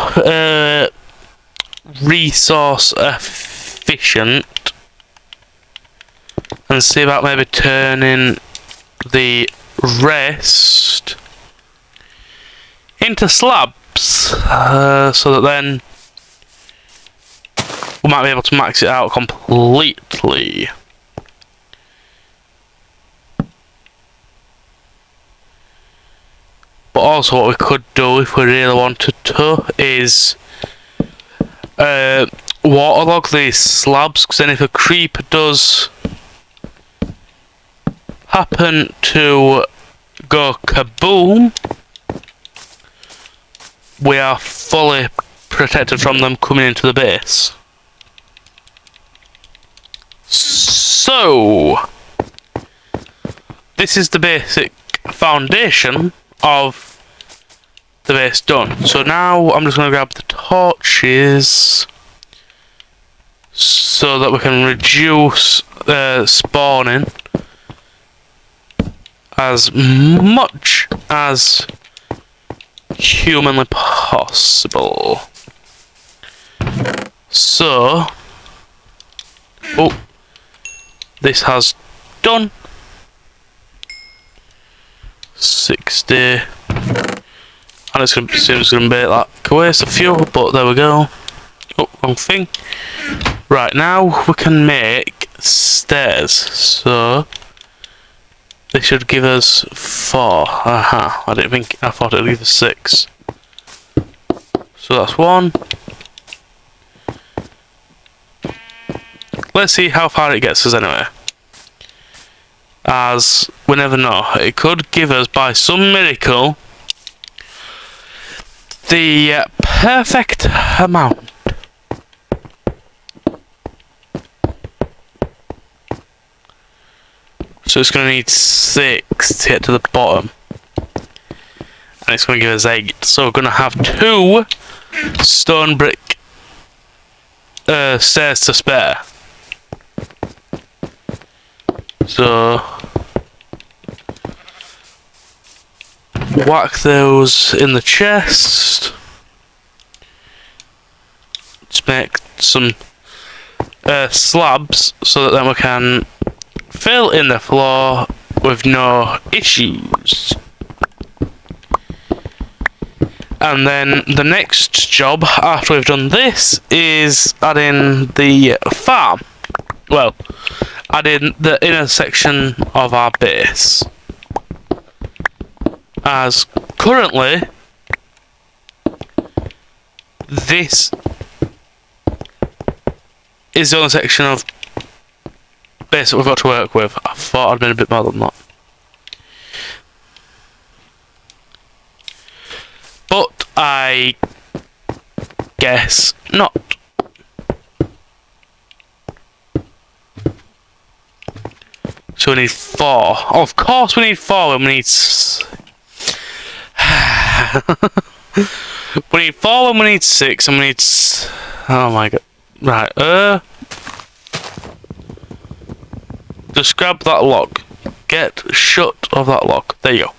resource efficient and see about maybe turning the rest into slabs, so that then we might be able to max it out completely. But also what we could do if we really wanted to is waterlog these slabs, because then if a creeper does happen to go kaboom, we are fully protected from them coming into the base. So this is the basic foundation of the base done. So now I'm just going to grab the torches so that we can reduce spawning as much as humanly possible. So, oh, this has done. 60, and it's going to be that waste of fuel, but there we go. Oh, wrong thing. Right, now we can make stairs. So they should give us 4. Aha, I thought it would give us 6. So that's 1. Let's see how far it gets us anyway. As we never know, it could give us by some miracle the perfect amount. So it's going to need 6 to get to the bottom, and it's going to give us 8. So we're going to have 2 stone brick stairs to spare. So whack those in the chest. Let's make some slabs so that then we can fill in the floor with no issues. And then the next job after we've done this is adding the farm. Well, adding the inner section of our base. As currently this is the only section of base that we've got to work with. I thought I'd been a bit more than that. But I guess not. So we need 4. Oh, of course we need 4 when we need... we need 4 when we need 6 and we need... Oh my god. Right, just grab that log. Get shut of that log. There you go.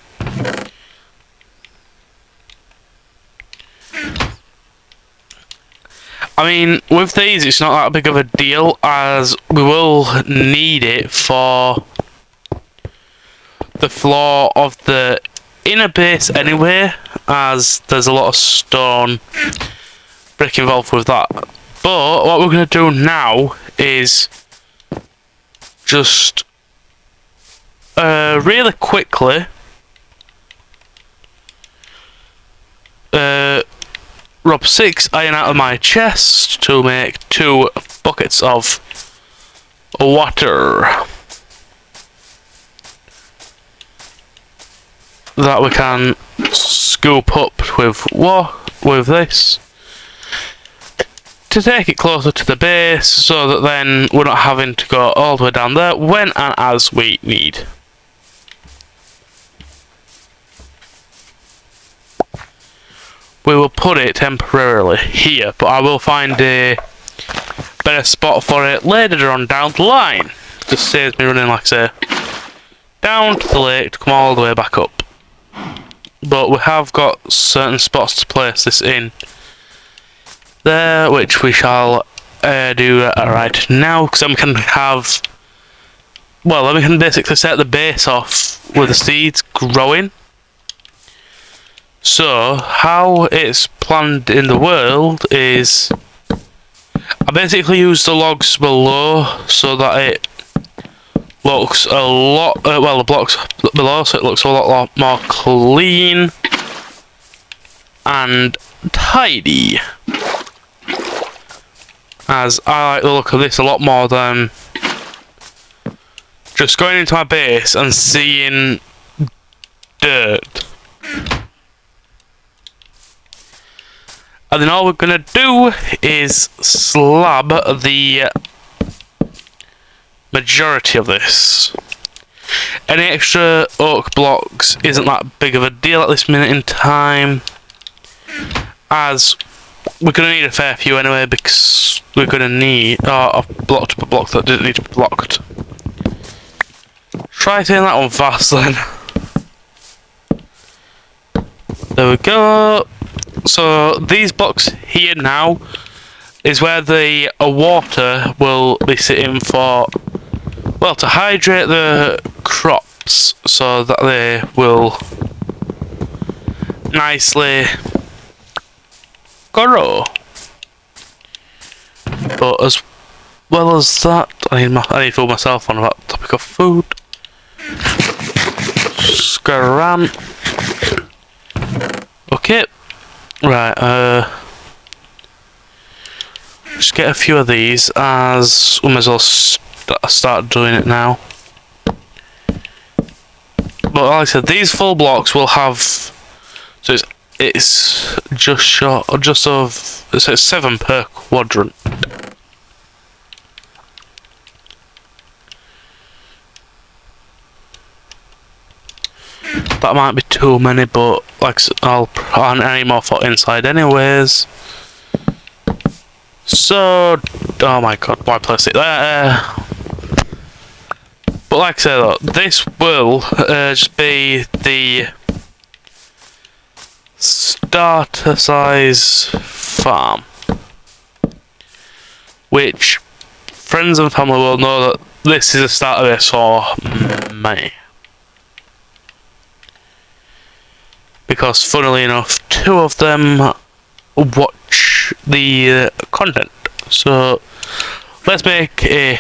I mean, with these it's not that big of a deal, as we will need it for the floor of the inner base anyway, as there's a lot of stone brick involved with that. But what we're going to do now is just really quickly rob 6 iron out of my chest to make 2 buckets of water that we can scoop up with this to take it closer to the base, so that then we're not having to go all the way down there when and as we need. We will put it temporarily here, but I will find a better spot for it later on down the line. Just saves me running, like I say, down to the lake to come all the way back up. But we have got certain spots to place this in there, which we shall do right now, because then we can have, well, then we can basically set the base off with the seeds growing. So, how it's planned in the world is, I basically use the logs below so that it looks a lot, well, the blocks below, so it looks a lot more clean and tidy. As I like the look of this a lot more than just going into my base and seeing dirt. And then all we're gonna do is slab the majority of this. Any extra oak blocks isn't that big of a deal at this minute in time, as we're going to need a fair few anyway, because we're going to need a blocked up a block that didn't need to be blocked. Try saying that one fast then. There we go. So these blocks here now is where the water will be sitting for, well, to hydrate the crops so that they will nicely grow. But as well as that, I need to fool myself on about the topic of food. Scram. Okay. Right, just get a few of these, as we might as well start doing it now. But like I said, these full blocks will have, so it's just short, or just of, so it's 7 per quadrant. That might be too many, but like I'll put any more for inside anyways. So, oh my god, why place it there? But like I said, look, this will just be the starter size farm, which friends and family will know that this is a starter base for me. Because funnily enough, 2 of them watch the content. So let's make a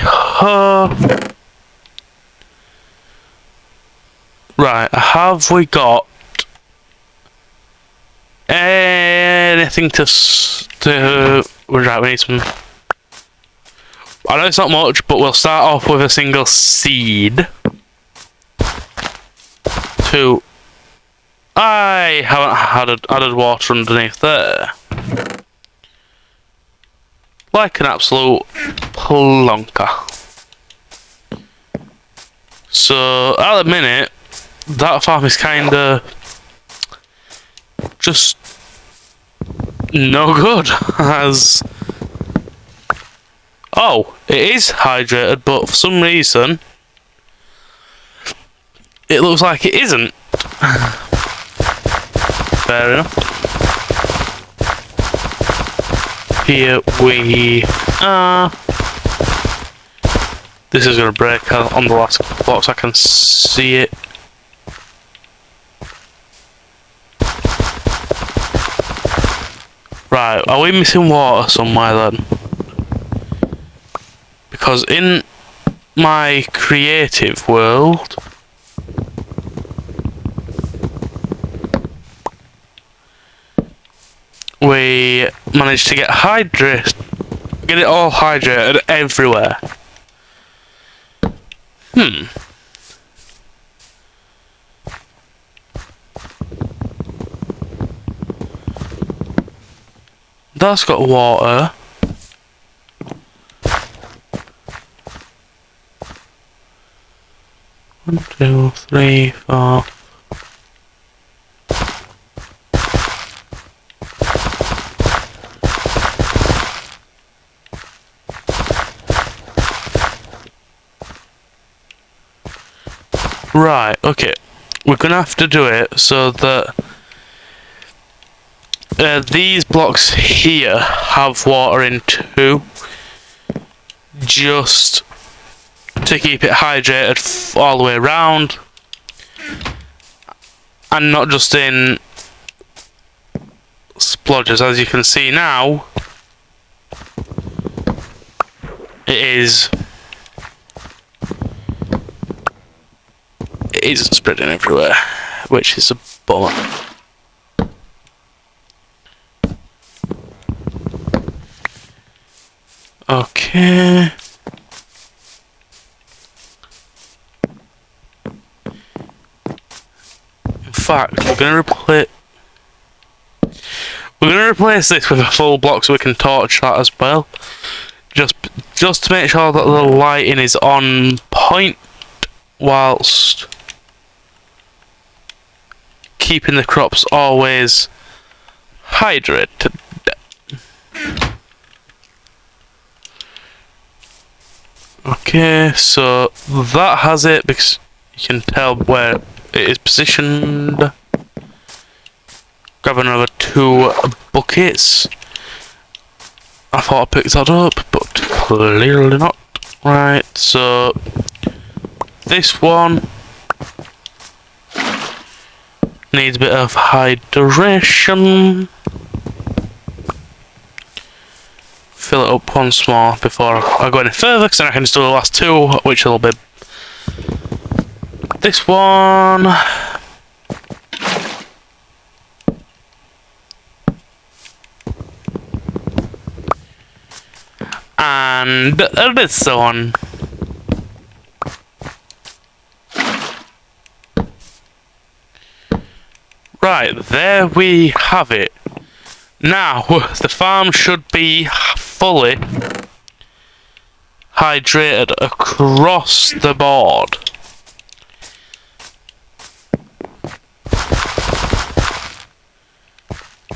right, have we got anything to right, we need some. I know it's not much, but we'll start off with a single seed. I haven't added water underneath there. Like an absolute plonker. So, at the minute, that farm is kinda just no good, as oh, it is hydrated, but for some reason it looks like it isn't. Fair enough. Here we are. This is going to break on the last blocks, I can see it. Right, are we missing water somewhere then? Because in my creative world, we managed to get it all hydrated everywhere. That's got water. One, two, three, four. Right, okay. We're gonna have to do it so that these blocks here have water in too, just to keep it hydrated all the way around, and not just in splodges. As you can see now, it is spreading everywhere, which is a bummer. Okay. In fact, we're gonna replace this with a full block so we can torch that as well. Just to make sure that the lighting is on point whilst keeping the crops always hydrated. Okay, so that has it because you can tell where it is positioned. Grab another 2 buckets. I thought I picked that up, but clearly not. Right, so this one needs a bit of hydration. Fill it up once more before I go any further, because then I can just do the last 2, which will be this one. And this one. Right, there we have it. Now, the farm should be fully hydrated across the board.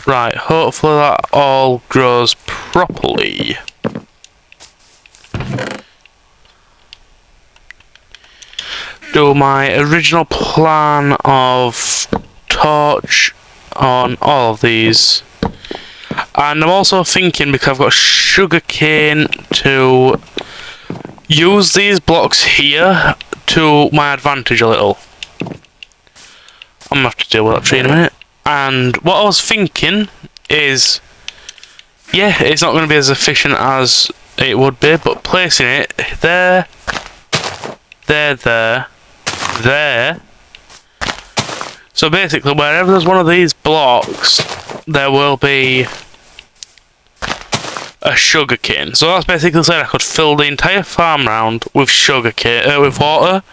Right, hopefully that all grows properly. Do my original plan of torch on all of these. And I'm also thinking, because I've got sugarcane, to use these blocks here to my advantage a little. I'm gonna have to deal with that tree in a minute. And what I was thinking is, yeah, it's not going to be as efficient as it would be, but placing it there, there. So basically, wherever there's one of these blocks, there will be a sugarcane. So that's basically saying I could fill the entire farm round with sugarcane, with water,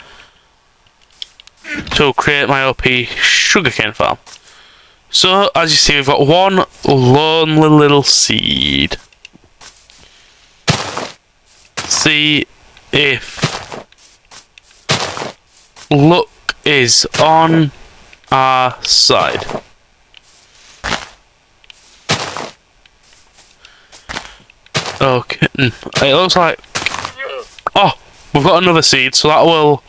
to create my OP sugarcane farm. So as you see, we've got one lonely little seed. See if luck is on our side. Okay, it looks like, oh, we've got another seed, so that will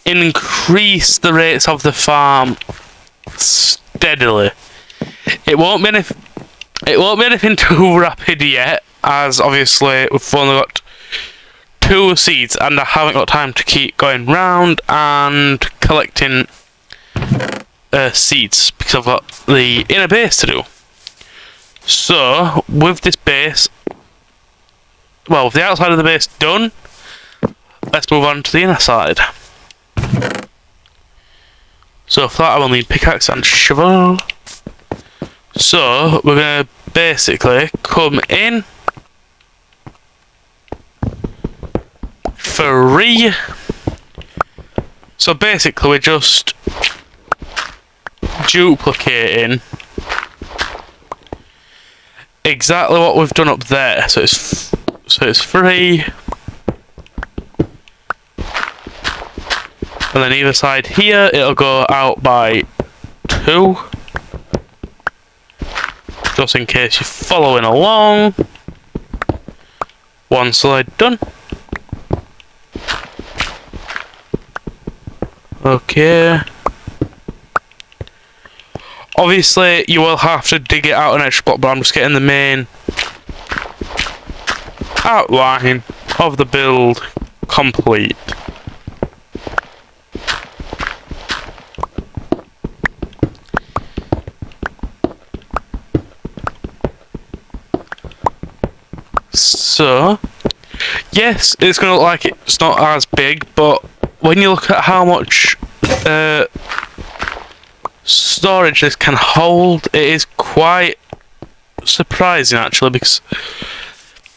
increase the rates of the farm steadily. It won't be anything too rapid yet, as obviously we've only got 2 seeds and I haven't got time to keep going round and collecting seeds because I've got the inner base to do. So with this base, well, with the outside of the base done, let's move on to the inner side. So for that I will need pickaxe and shovel. So we're going to basically come in 3. So basically we're just duplicating exactly what we've done up there. So it's 3, and then either side here it'll go out by 2, just in case you're following along. 1 side done. Okay. Obviously, you will have to dig it out an extra block, but I'm just getting the main outline of the build complete. So, yes, it's going to look like it's not as big, but when you look at how much storage this can hold, it is quite surprising actually, because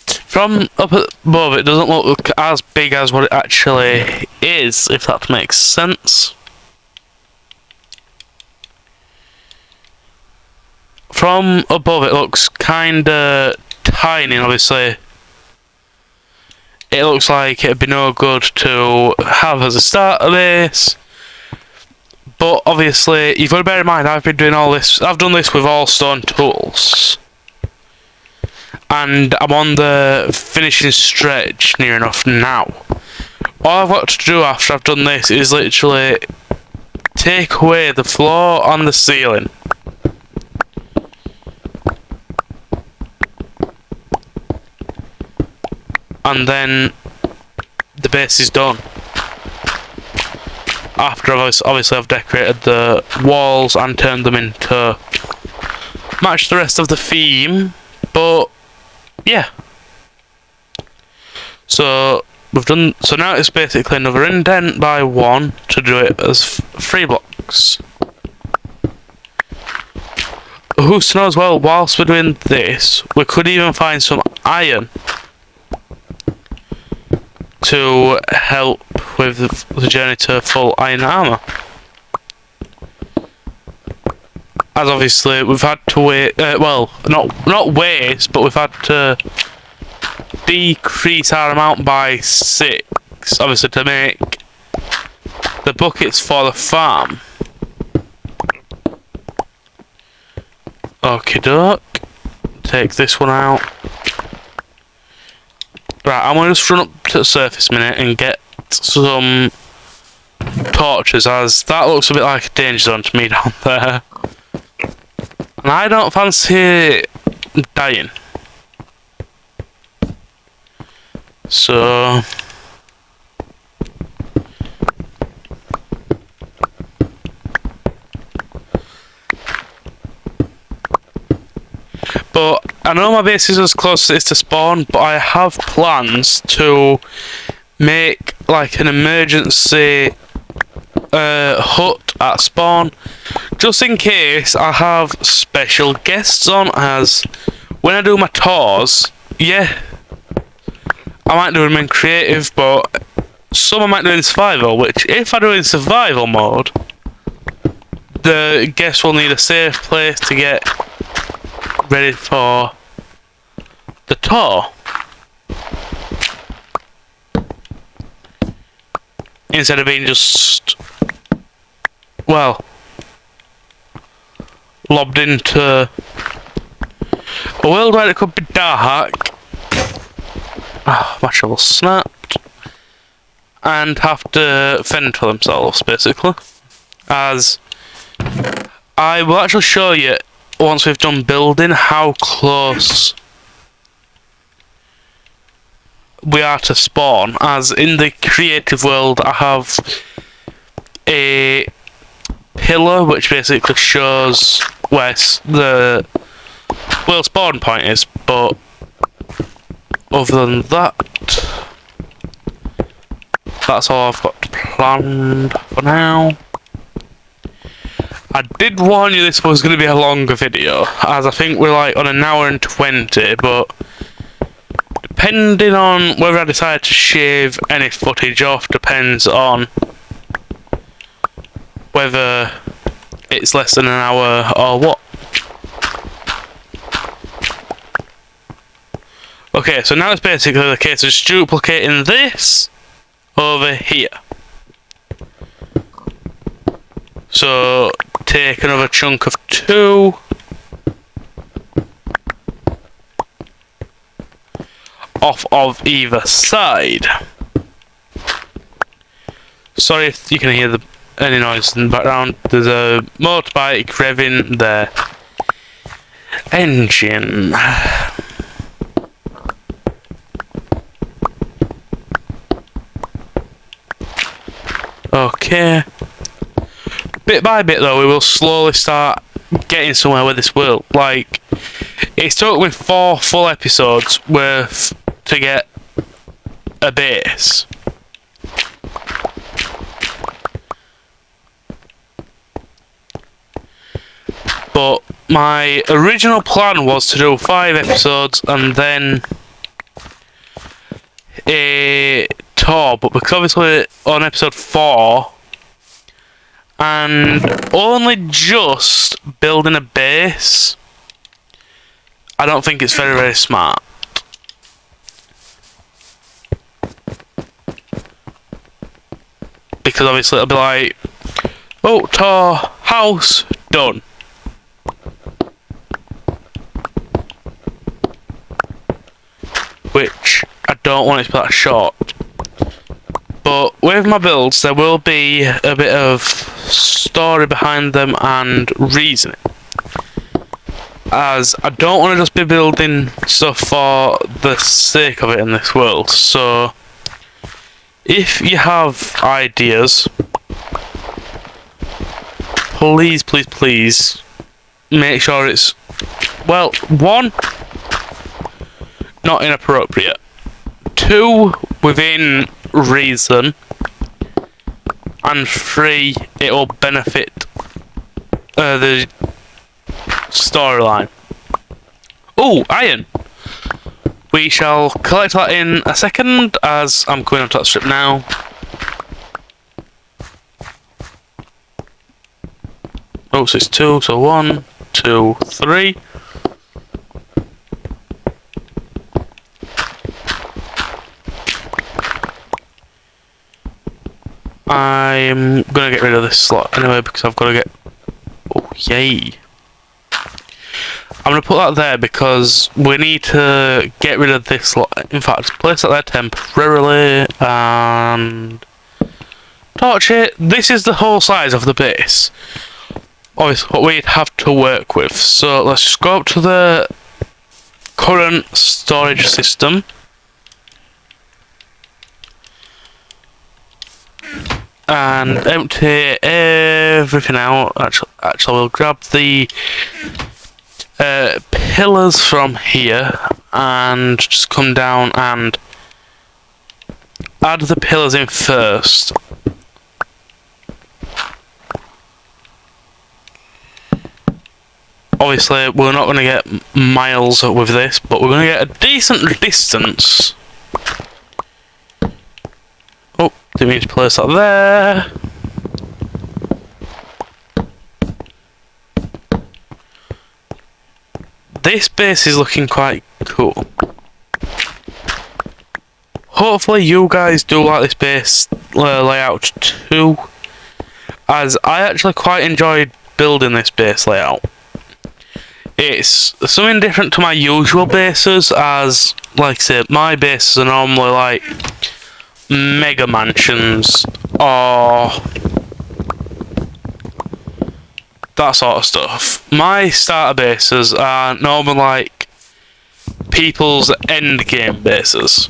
from up above it doesn't look as big as what it actually is, if that makes sense. From above it looks kinda tiny, and obviously it looks like it'd be no good to have as a start of this. But obviously you've got to bear in mind I've been doing all this, I've done this with all stone tools. And I'm on the finishing stretch near enough now. All I've got to do after I've done this is literally take away the floor and the ceiling. And then the base is done. After obviously I've decorated the walls and turned them into match the rest of the theme, but yeah. So we've done. So now it's basically another indent by one to do it as 3 blocks. Who's to know as well? Whilst we're doing this, we could even find some iron to help with the journey to full iron armor. As obviously we've had to wait, well, not waste, but we've had to decrease our amount by 6, obviously to make the buckets for the farm. Okie doke. Take this one out. Right, I'm gonna just run up to the surface a minute and get some torches, as that looks a bit like a danger zone to me down there. And I don't fancy dying. So but I know my base is as close as it is to spawn, but I have plans to make like an emergency hut at spawn, just in case I have special guests on, as when I do my tours, yeah, I might do them in creative, but some I might do in survival, which if I do in survival mode, the guests will need a safe place to get ready for the tour. Instead of being just, well, lobbed into a world where it could be dark. Oh, my shovel snapped. And have to fend for themselves, basically. As I will actually show you, once we've done building, how close we are to spawn. As in the creative world, I have a pillar which basically shows where the world spawn point is, but other than that, that's all I've got planned for now. I did warn you this was going to be a longer video, as I think we're like on 1 hour and 20, but depending on whether I decide to shave any footage off depends on whether it's less than 1 hour or what. Okay, so now it's basically the case of just duplicating this over here. So take another chunk of 2. Off of either side. Sorry if you can hear the any noise in the background. There's a motorbike revving their engine. Okay. Bit by bit though, we will slowly start getting somewhere with this world. Like, it's took me 4 full episodes worth to get a base. But my original plan was to do 5 episodes and then a tour, but because obviously on episode 4 and only just building a base, I don't think it's very, very smart. Because obviously it'll be like, oh, tour, house, done. Which I don't want it to be that short. But with my builds, there will be a bit of story behind them and reasoning. As I don't want to just be building stuff for the sake of it in this world. So, if you have ideas, please, please, please, make sure it's, well, 1, not inappropriate, 2, within reason, and 3, it will benefit the storyline. Oh, iron! We shall collect that in a second, as I'm coming onto that strip now. Oh, so it's 2, so 1, 2, 3. I'm gonna get rid of this slot anyway because I've got to get. Oh, yay! I'm gonna put that there because we need to get rid of this slot. In fact, place that there temporarily and torch it. This is the whole size of the base. Obviously, what we'd have to work with. So let's just go up to the current storage system. And empty everything out. Actually, we'll grab the pillars from here and just come down and add the pillars in first. Obviously, we're not going to get miles with this, but we're going to get a decent distance. Oh, didn't mean to place that there. This base is looking quite cool. Hopefully you guys do like this base layout too, as I actually quite enjoyed building this base layout. It's something different to my usual bases, as, like I said, my bases are normally like mega mansions or that sort of stuff. My starter bases are normally like people's end game bases.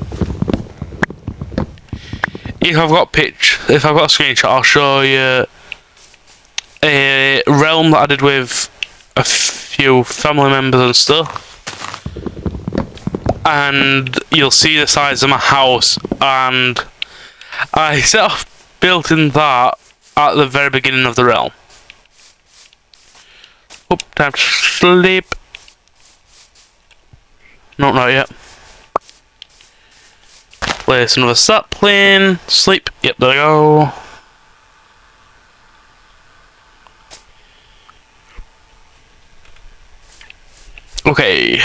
If I've got a screenshot, I'll show you a realm that I did with a few family members and stuff, and you'll see the size of my house, and I set off building that at the very beginning of the realm. Oh, time to sleep. No, not yet. Place another sapling. Sleep. Yep, there we go. Okay.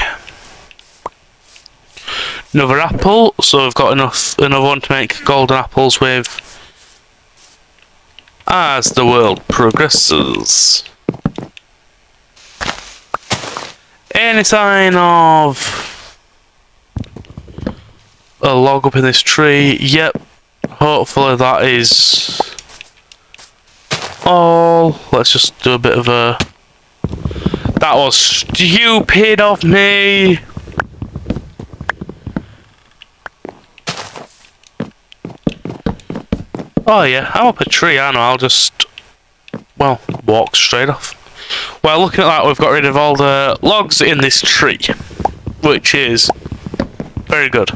Another apple. So we've got another one to make golden apples with as the world progresses. Any sign of a log up in this tree? Yep. Hopefully that is all. Let's just do a bit of a... That was stupid of me! Oh yeah, I'm up a tree, I know, I'll just... well, walk straight off. Well, looking at that, we've got rid of all the logs in this tree, which is very good.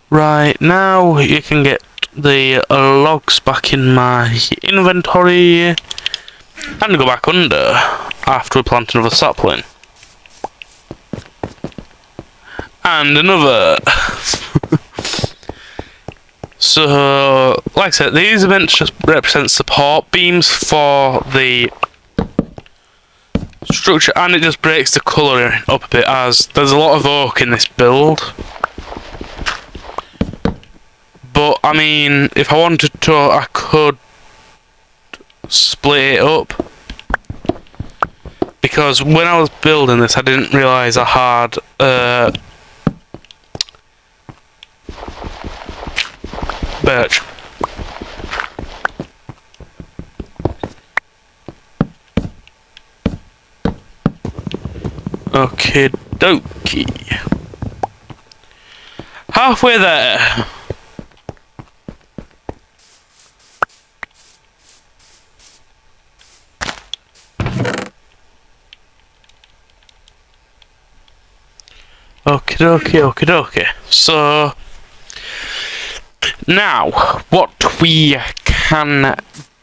Right, now you can get the logs back in my inventory and go back under after we plant another sapling. And another. So, like I said, these are meant to just represent support beams for the structure, and it just breaks the colour up a bit, as there's a lot of oak in this build. But, I mean, if I wanted to, I could split it up. Because when I was building this, I didn't realise I had birch. Okie dokie. Halfway there. Okie dokie, okie dokie. So now what we can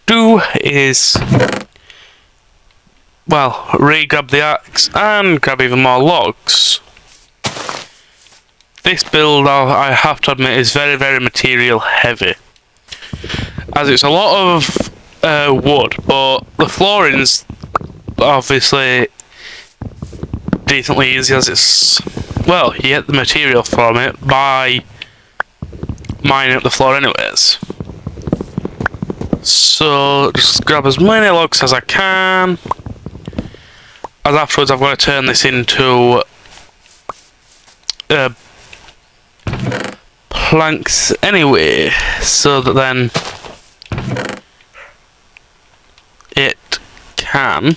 do is, well, re-grab the axe and grab even more logs. This build, I have to admit, is very, very material heavy, as it's a lot of wood, but the flooring's obviously decently easy, as it's, well, you get the material from it by mining up the floor anyways. So just grab as many logs as I can, as afterwards I've got to turn this into planks anyway, so that then it can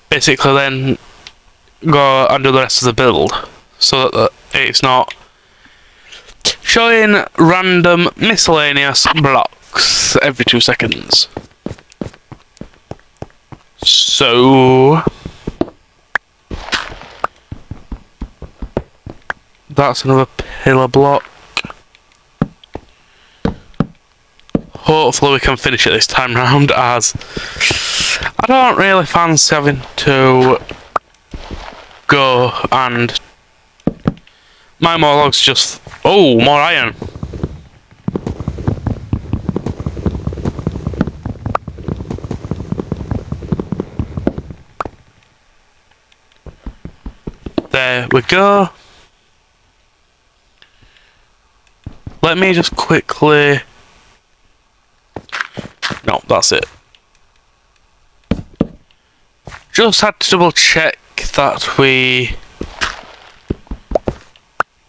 basically then go and do the rest of the build, so that it's not showing random miscellaneous blocks every 2 seconds. So that's another pillar block. Hopefully we can finish it this time round, as I don't really fancy having to go and mine more logs just... Oh, more iron. There we go. Let me just quickly... No, that's it. Just had to double check that we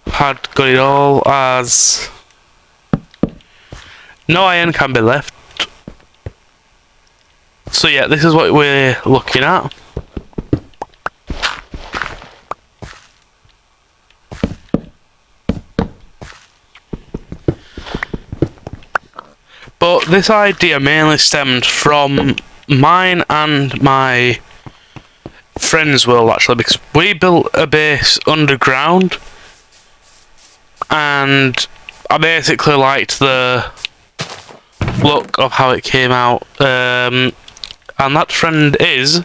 had got it all, as no iron can be left. So yeah, this is what we're looking at. But this idea mainly stemmed from mine and my friend's world, actually, because we built a base underground, and I basically liked the look of how it came out, and that friend is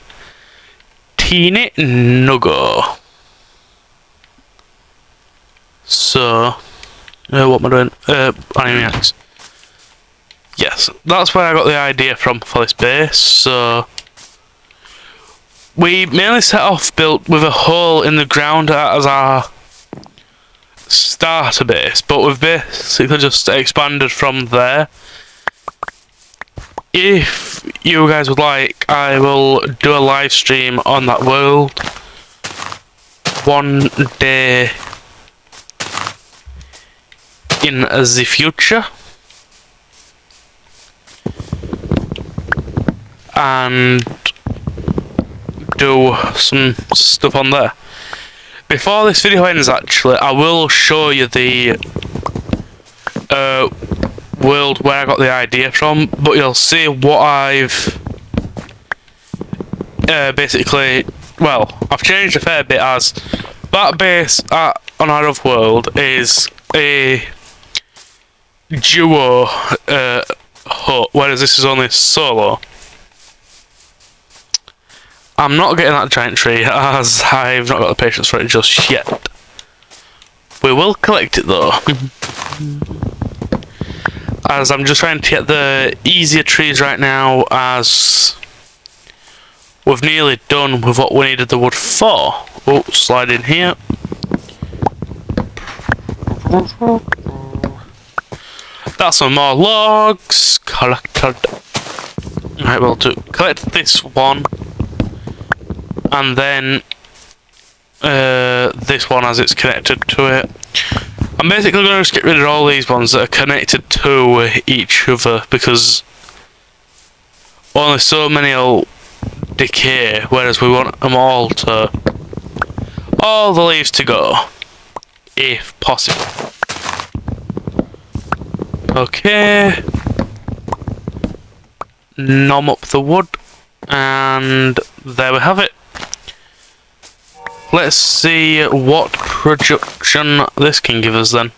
Teeny Nuggo. So, what am I doing? Animax. Yes, that's where I got the idea from for this base. So we mainly set off built with a hole in the ground as our starter base, but we've basically just expanded from there. If you guys would like, I will do a live stream on that world one day in the future. And do some stuff on there. Before this video ends, actually, I will show you the world where I got the idea from, but you'll see what I've basically, well, I've changed a fair bit, as that base on our other world is a duo hut, whereas this is only solo. I'm not getting that giant tree, as I've not got the patience for it just yet. We will collect it though. As I'm just trying to get the easier trees right now, as we've nearly done with what we needed the wood for. Oh, slide in here. That's some more logs. Collected. Right, well, to collect this one. And then this one as it's connected to it. I'm basically going to just get rid of all these ones that are connected to each other, because only so many will decay, whereas we want them all to, all the leaves to go, if possible. Okay. Nom up the wood, and there we have it. Let's see what production this can give us then.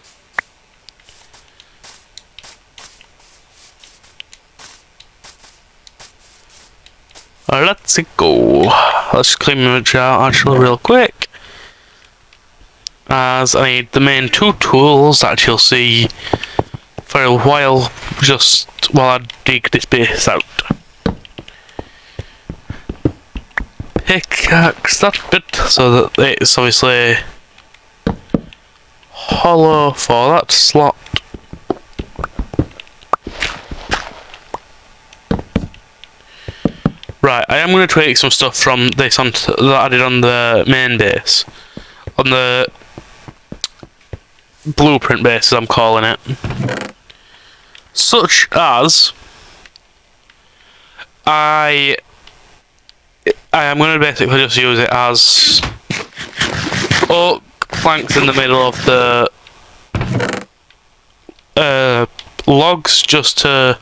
Let's go. Let's clean the image out actually real quick, as I need the main two tools that you'll see for a while, just while I dig this base out. Pickaxe that bit so that it's obviously hollow for that slot. Right, I am going to tweak some stuff from this that I did on the main base, on the blueprint base as I'm calling it, such as I am going to basically just use it as oak planks in the middle of the logs, just to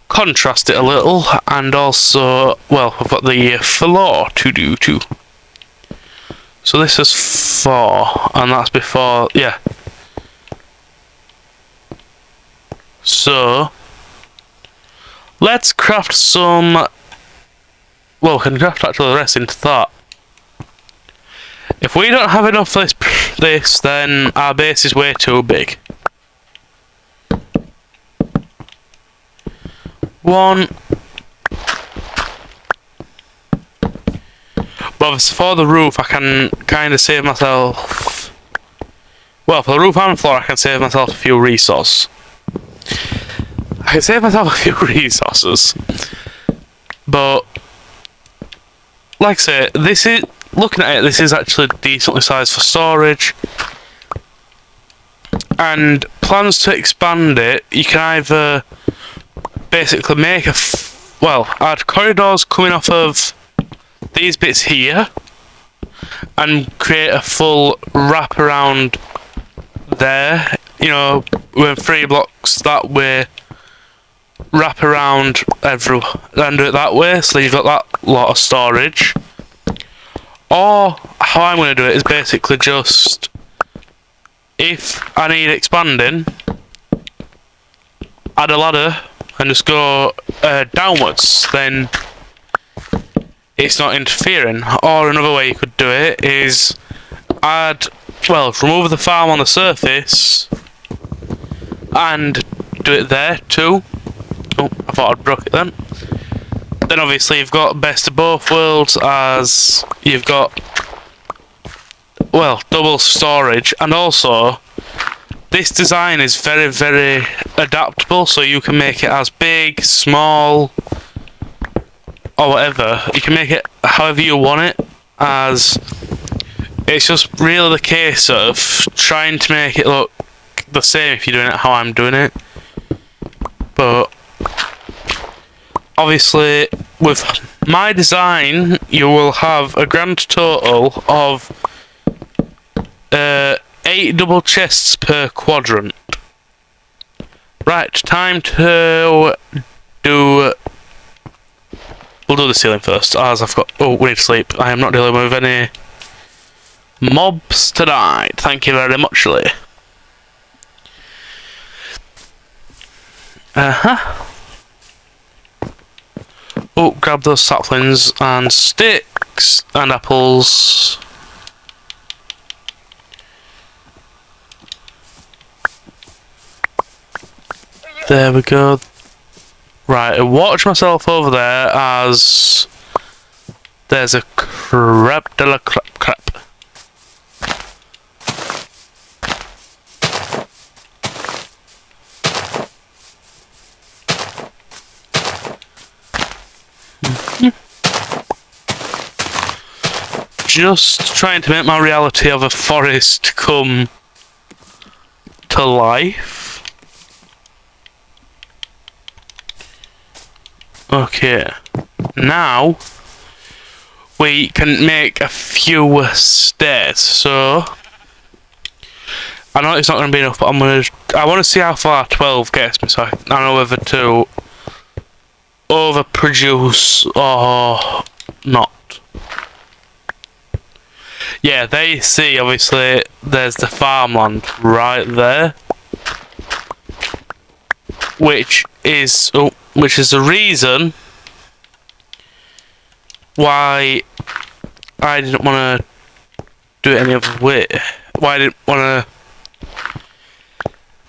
contrast it a little, and also, well, we've got the floor to do too. So this is 4, and that's before, yeah. So let's craft some. Well, we can craft actually the rest into that. If we don't have enough of this, then our base is way too big. 1. But for the roof, I can kind of save myself. Well, for the roof and floor, I can save myself a few resources. But like I say, this is, looking at it, this is actually decently sized for storage. And plans to expand it, you can either basically make add corridors coming off of these bits here, and create a full wrap around there, you know, with 3 blocks that way, wrap around and do it that way, so you've got that lot of storage. Or how I'm going to do it is basically just, if I need expanding, add a ladder and just go downwards, then it's not interfering. Or another way you could do it is remove the farm on the surface and do it there too. Oh, I thought I'd broke it then. Then obviously you've got best of both worlds, as you've got, well, double storage, and also this design is very, very adaptable, so you can make it as big, small, or whatever. You can make it however you want it, as it's just really the case of trying to make it look the same if you're doing it how I'm doing it. But obviously with my design you will have a grand total of 8 double chests per quadrant. Right, time to do... We'll do the ceiling first, as I've got... Oh, we need to sleep. I am not dealing with any mobs tonight. Thank you very much, Lee. Oh, grab those saplings and sticks and apples. There we go. Right, watch myself over there as there's a crap de la crap. Just trying to make my reality of a forest come to life. Okay, now we can make a few stairs. So I know it's not going to be enough, but I want to see how far 12 gets me, so I know whether to overproduce or not. Yeah, there you see, obviously there's the farmland right there, which is the reason why I didn't want to do it any other way. Why I didn't want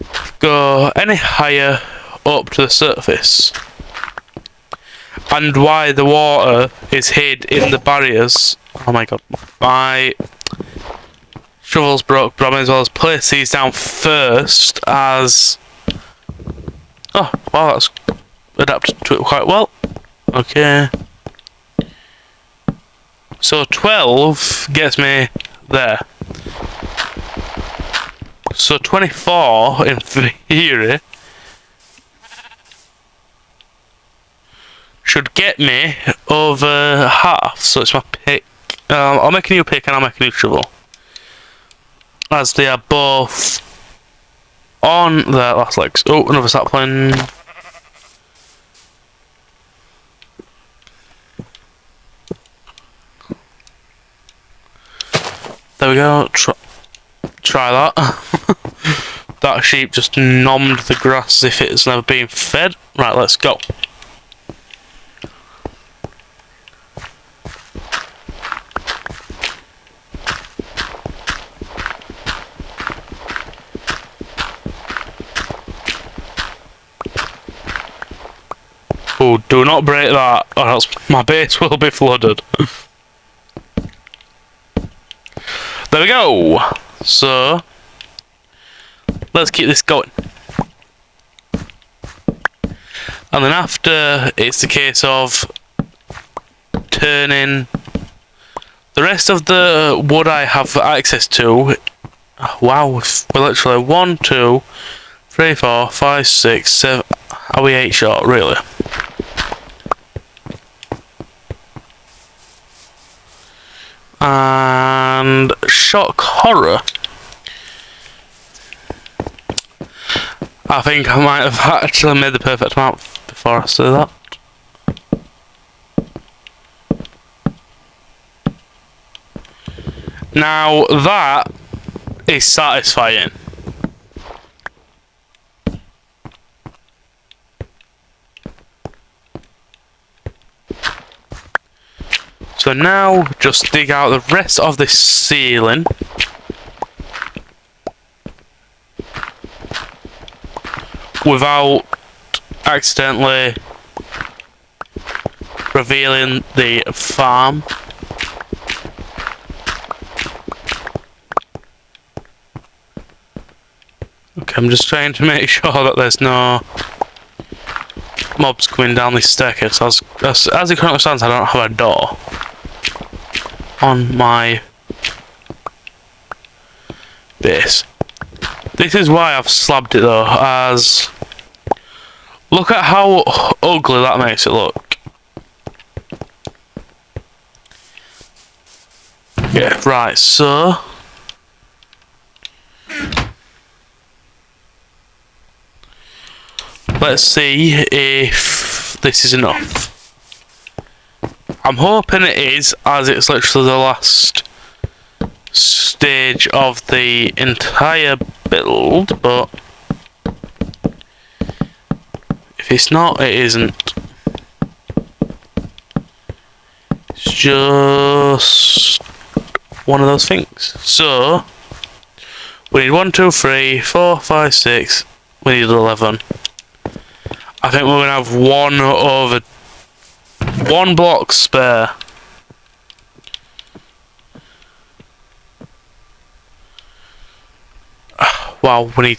to go any higher up to the surface. And why the water is hid in the barriers. Oh my god, my shovel's broke, but I may as well as place these down first as... Oh, wow, that's adapted to it quite well. Okay. So 12 gets me there. So 24 in theory should get me over half. So it's my pick. I'll make a new pick and I'll make a new shovel, as they are both on their last legs. Oh, another sapling. There we go. Try that. That sheep just nommed the grass as if it's never been fed. Right, let's go. Oh, do not break that, or else my base will be flooded. There we go. So let's keep this going. And then after, it's the case of turning the rest of the wood I have access to. Wow, we're literally 1, 2, 3, 4, 5, 6, 7. Are we 8 short, really? And shock horror. I think I might have actually made the perfect amount before I say that. Now that is satisfying. So now, just dig out the rest of this ceiling. Without accidentally revealing the farm. Okay, I'm just trying to make sure that there's no mobs coming down this staircase. As it currently stands, I don't have a door on my base. This is why I've slabbed it though, as look at how ugly that makes it look. Yeah, right, so let's see if this is enough. I'm hoping it is, as it's literally the last stage of the entire build, but if it's not, it isn't. It's just one of those things. So we need 1, 2, 3, 4, 5, 6. We need 11. I think we're gonna have one block spare. Wow, we need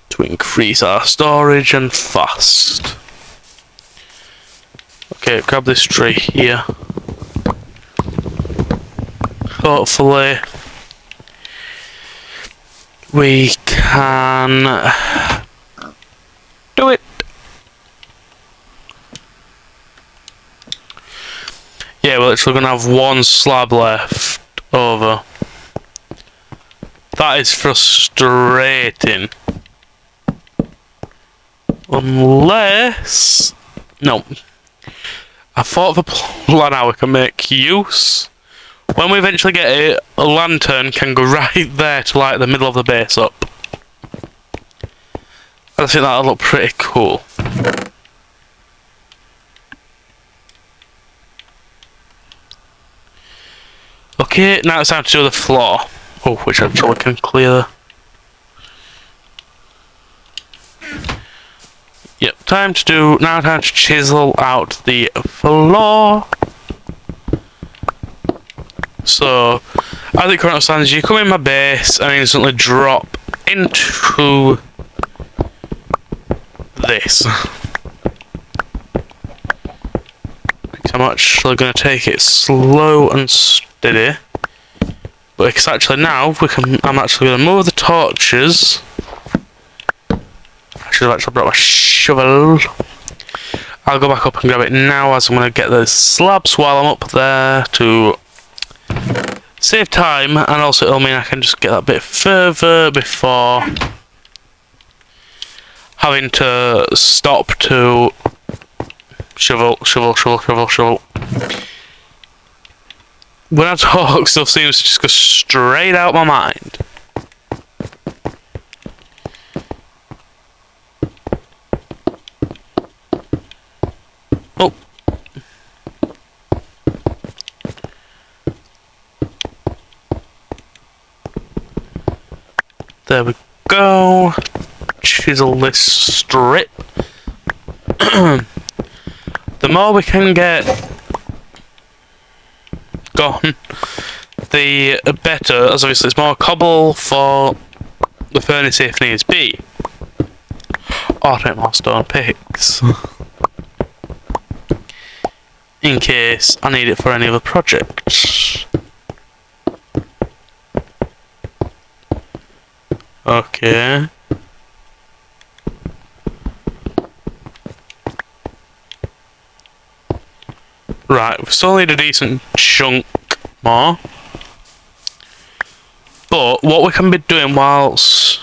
to increase our storage and fast. Okay, grab this tree here. Hopefully we can do it. Yeah, we're literally gonna have one slab left over. That is frustrating. Unless... no. I thought of a plan how we can make use. When we eventually get it, a lantern can go right there to light the middle of the base up. I think that'll look pretty cool. Okay, now it's time to do the floor. Oh, which actually can clear. Yep, time to chisel out the floor. So, as it currently stands, you come in my base and instantly drop into this. I'm actually going to take it slow and steady. But it's actually now, I'm actually going to move the torches. I should have actually brought my shovel. I'll go back up and grab it now, as I'm going to get the slabs while I'm up there to save time, and also it'll mean I can just get that bit further before having to stop to shovel. When I talk, stuff seems to just go straight out my mind. Oh. There we go. Chisel this strip. The more we can get gone, the better, as obviously it's more cobble for the furnace if needs be. Or take more stone picks. In case I need it for any other project. Okay. Right, we still need a decent chunk more. But what we can be doing whilst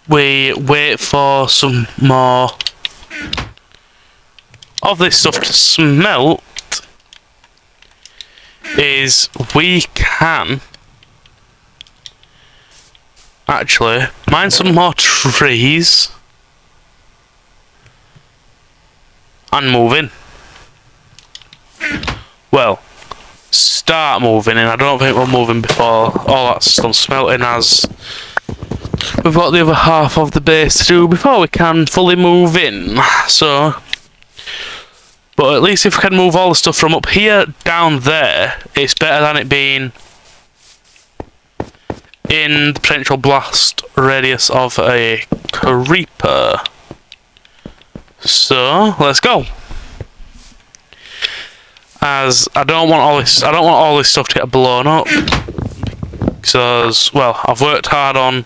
we wait for some more of this stuff to smelt is we can actually mine some more trees and move in. Well, start moving in. I don't think we're moving before all that's done smelting, as we've got the other half of the base to do before we can fully move in. So, but at least if we can move all the stuff from up here down there, it's better than it being in the potential blast radius of a creeper. So, let's go. as I don't want all this stuff to get blown up, because, well, I've worked hard on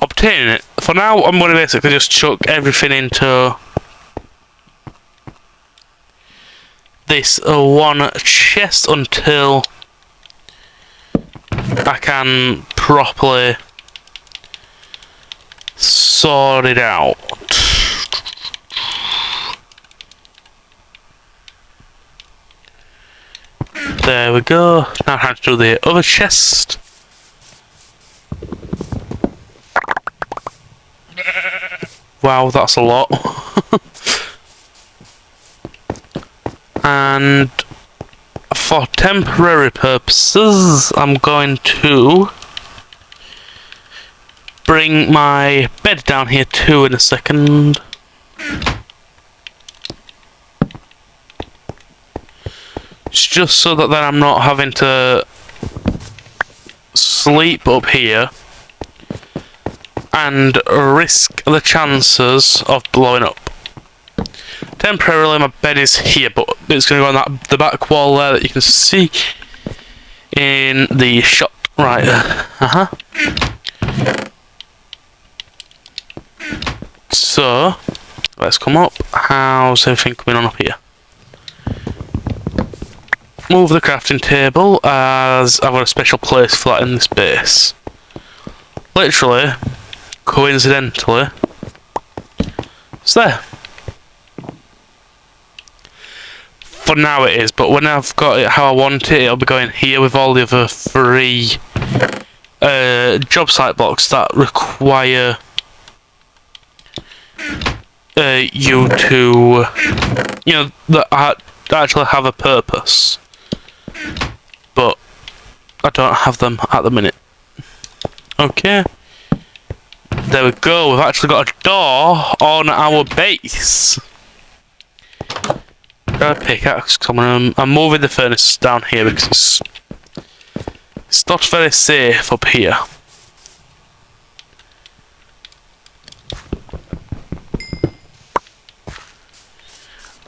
obtaining it. For now, I'm going to basically just chuck everything into this one chest until I can properly sort it out. There we go. Now I have to do the other chest. Wow, that's a lot. And for temporary purposes, I'm going to bring my bed down here too in a second. It's just so that then I'm not having to sleep up here and risk the chances of blowing up. Temporarily my bed is here, but it's going to go on the back wall there that you can see in the shot right there. So let's come up. How's everything coming on up here? Move the crafting table, as I've got a special place for that in this base. Literally, coincidentally, it's there. For now it is, but when I've got it how I want it, it'll be going here with all the other 3 job site blocks that require you to, that actually have a purpose. But I don't have them at the minute. Okay. There we go, we've actually got a door on our base. Got a pickaxe coming. I'm moving the furnace down here because it's not very safe up here.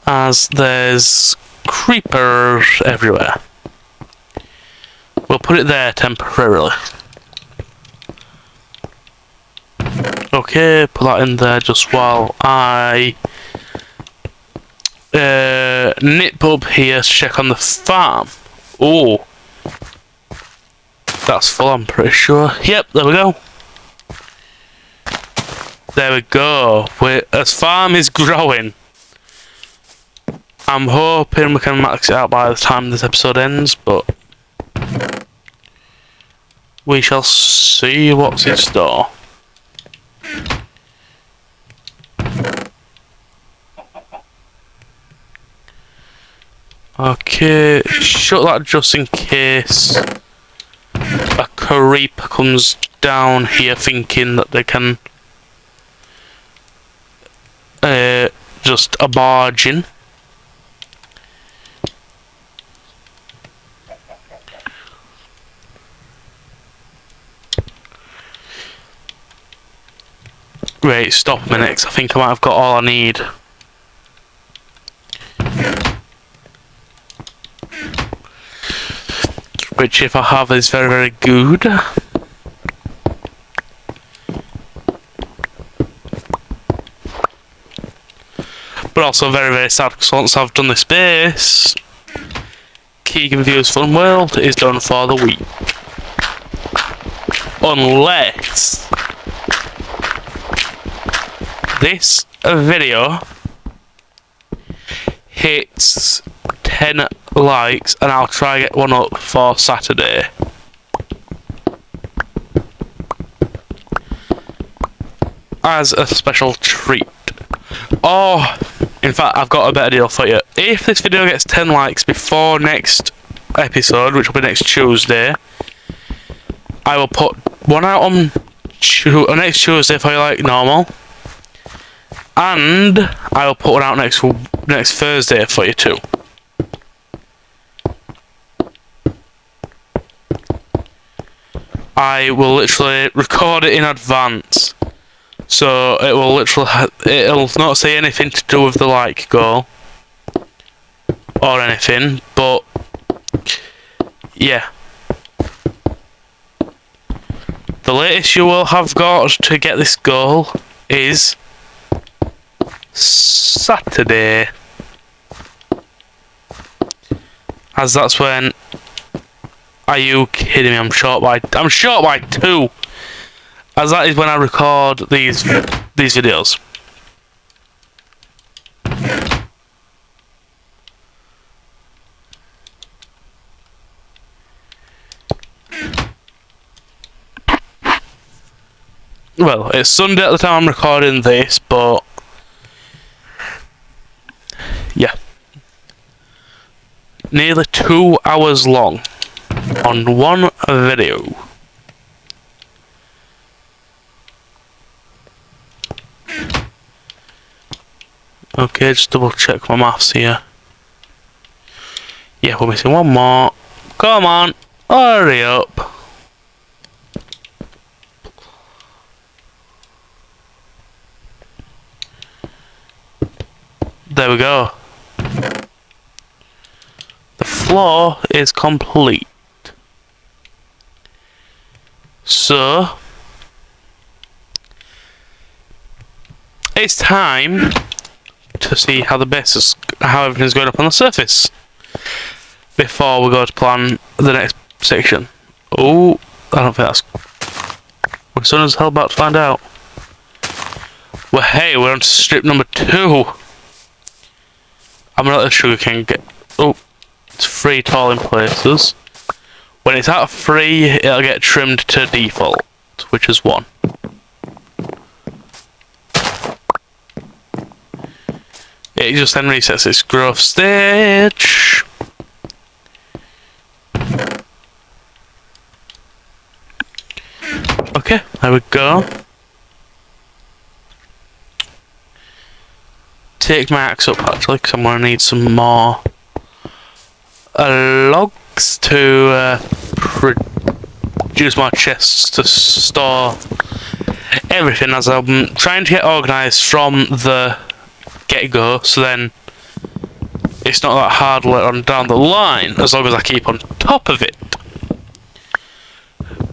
As there's creepers everywhere. We'll put it there temporarily. Okay, put that in there just while I nip up here to check on the farm. Oh, that's full, I'm pretty sure. Yep, there we go. There we go. As farm is growing, I'm hoping we can max it out by the time this episode ends, but we shall see what's in store. Okay, shut that just in case a creeper comes down here thinking that they can just a barge in. Wait, stop a minute, 'cause I think I might have got all I need. Which, if I have, is very, very good. But also very, very sad, because once I've done this base, Keegan Views Fun World is done for the week. Unless this video hits 10 likes and I'll try get one up for Saturday. As a special treat. Oh, in fact, I've got a better deal for you. If this video gets 10 likes before next episode, which will be next Tuesday, I will put one out on next Tuesday for you like normal. And I will put one out next Thursday for you too. I will literally record it in advance, so it will literally it'll not say anything to do with the like goal. or anything, but yeah. The latest you will have got to get this goal is Saturday, as that's when. Are you kidding me? I'm short by 2, as that is when I record these videos. Well, it's Sunday at the time I'm recording this, but yeah, nearly 2 hours long on one video. Okay, just double check my maths here. Yeah, we're missing one more. Come on, hurry up. There we go. The floor is complete. So it's time to see how how everything's going up on the surface before we go to plan the next section. Oh, I don't think that's. We're soon as hell about to find out. Well, hey, we're on to strip number 2. I'm gonna let the sugarcane get. Oh, it's 3 tall in places. When it's at 3, it'll get trimmed to default, which is 1. It just then resets its growth stage. Okay, there we go. Take my axe up actually, because I'm going to need some more logs to produce more chests to store everything, as I'm trying to get organised from the get-go, so then it's not that hard later on down the line, as long as I keep on top of it.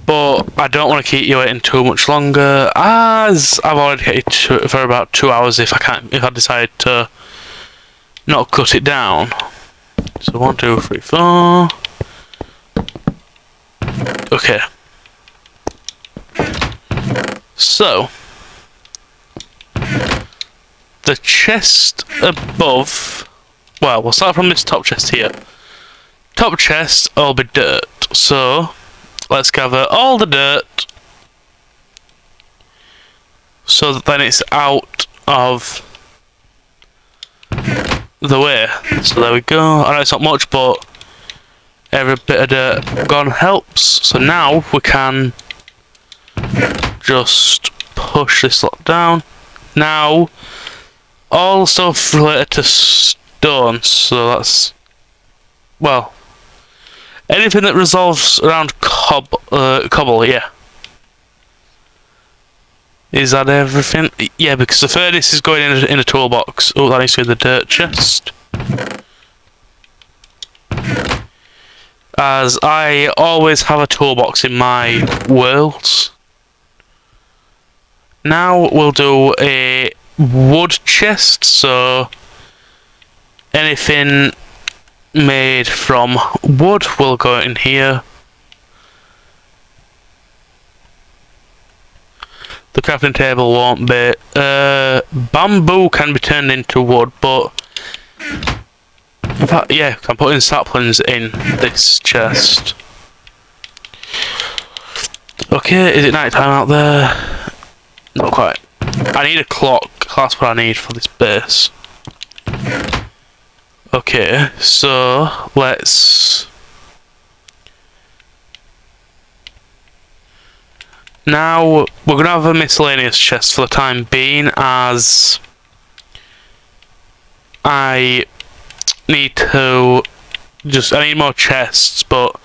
But I don't want to keep you waiting too much longer, as I've already hit it for about 2 hours if I decide to not cut it down. So 1, 2, 3, 4. Okay. So the chest above. Well, we'll start from this top chest here. Top chest will be dirt. So let's gather all the dirt so that then it's out of the way. So there we go. I know it's not much, but every bit of dirt gone helps. So now we can just push this lot down. Now, all stuff related to stone, so that's, well, anything that resolves around cobble, yeah. Is that everything? Yeah, because the furnace is going in a toolbox. Oh, that needs to be in the dirt chest. As I always have a toolbox in my worlds. Now we'll do a wood chest, so anything made from wood will go in here. The crafting table won't be. Bamboo can be turned into wood, but in fact, yeah, I'm putting saplings in this chest. Okay, is it night time out there? Not quite. I need a clock. That's what I need for this base. Okay, so let's. Now we're gonna have a miscellaneous chest for the time being, as I need more chests, but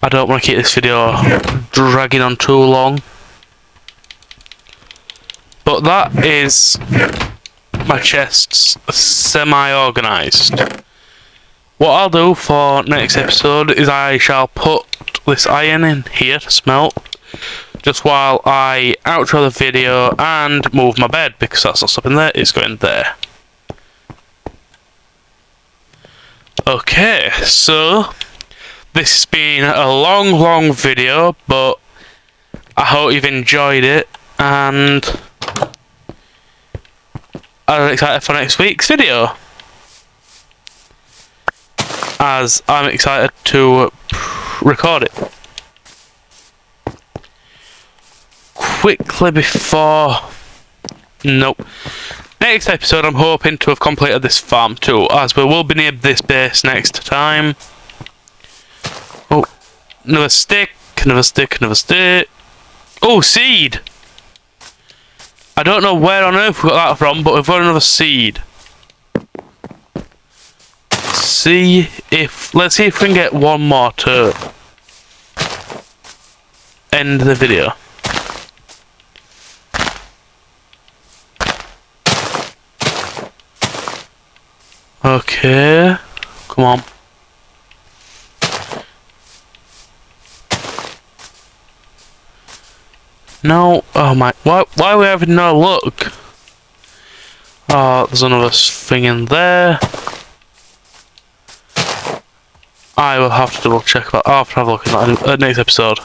I don't want to keep this video dragging on too long. But that is my chests semi-organised. what I'll do for next episode is I shall put this iron in here to smelt, just while I outro the video and move my bed, because that's not stopping there, it's going there. Okay, so this has been a long video, but I hope you've enjoyed it, and I'm excited for next week's video, as I'm excited to record it. Quickly before... Nope. Next episode I'm hoping to have completed this farm too, as we will be near this base next time. Oh, another stick, another stick, another stick. Oh, seed! I don't know where on earth we got that from, but we've got another seed. Let's see if we can get one more to end the video. Okay, come on. No, oh my, why are we having no luck? Oh, there's another thing in there. I will have to double check that. I'll have to have a look at that next episode.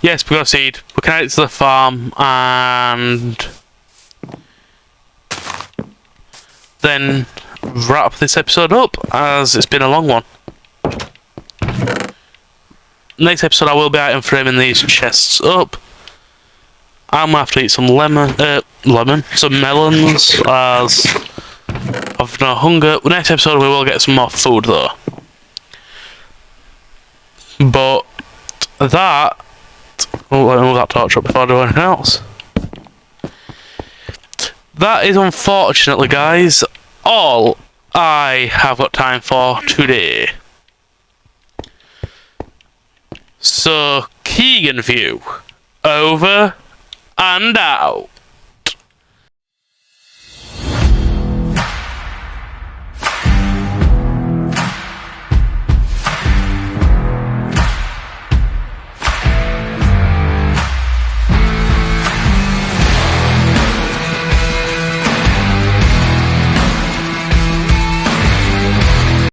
Yes, we got a seed. We can add it to the farm and then wrap this episode up, as it's been a long one. Next episode I will be item framing these chests up. I'm gonna have to eat some some melons, as I've no hunger. Next episode we will get some more food though. But that... Oh, let me move that torch up before I do anything else. That is, unfortunately, guys, all I have got time for today. So, Keegan View, over and out.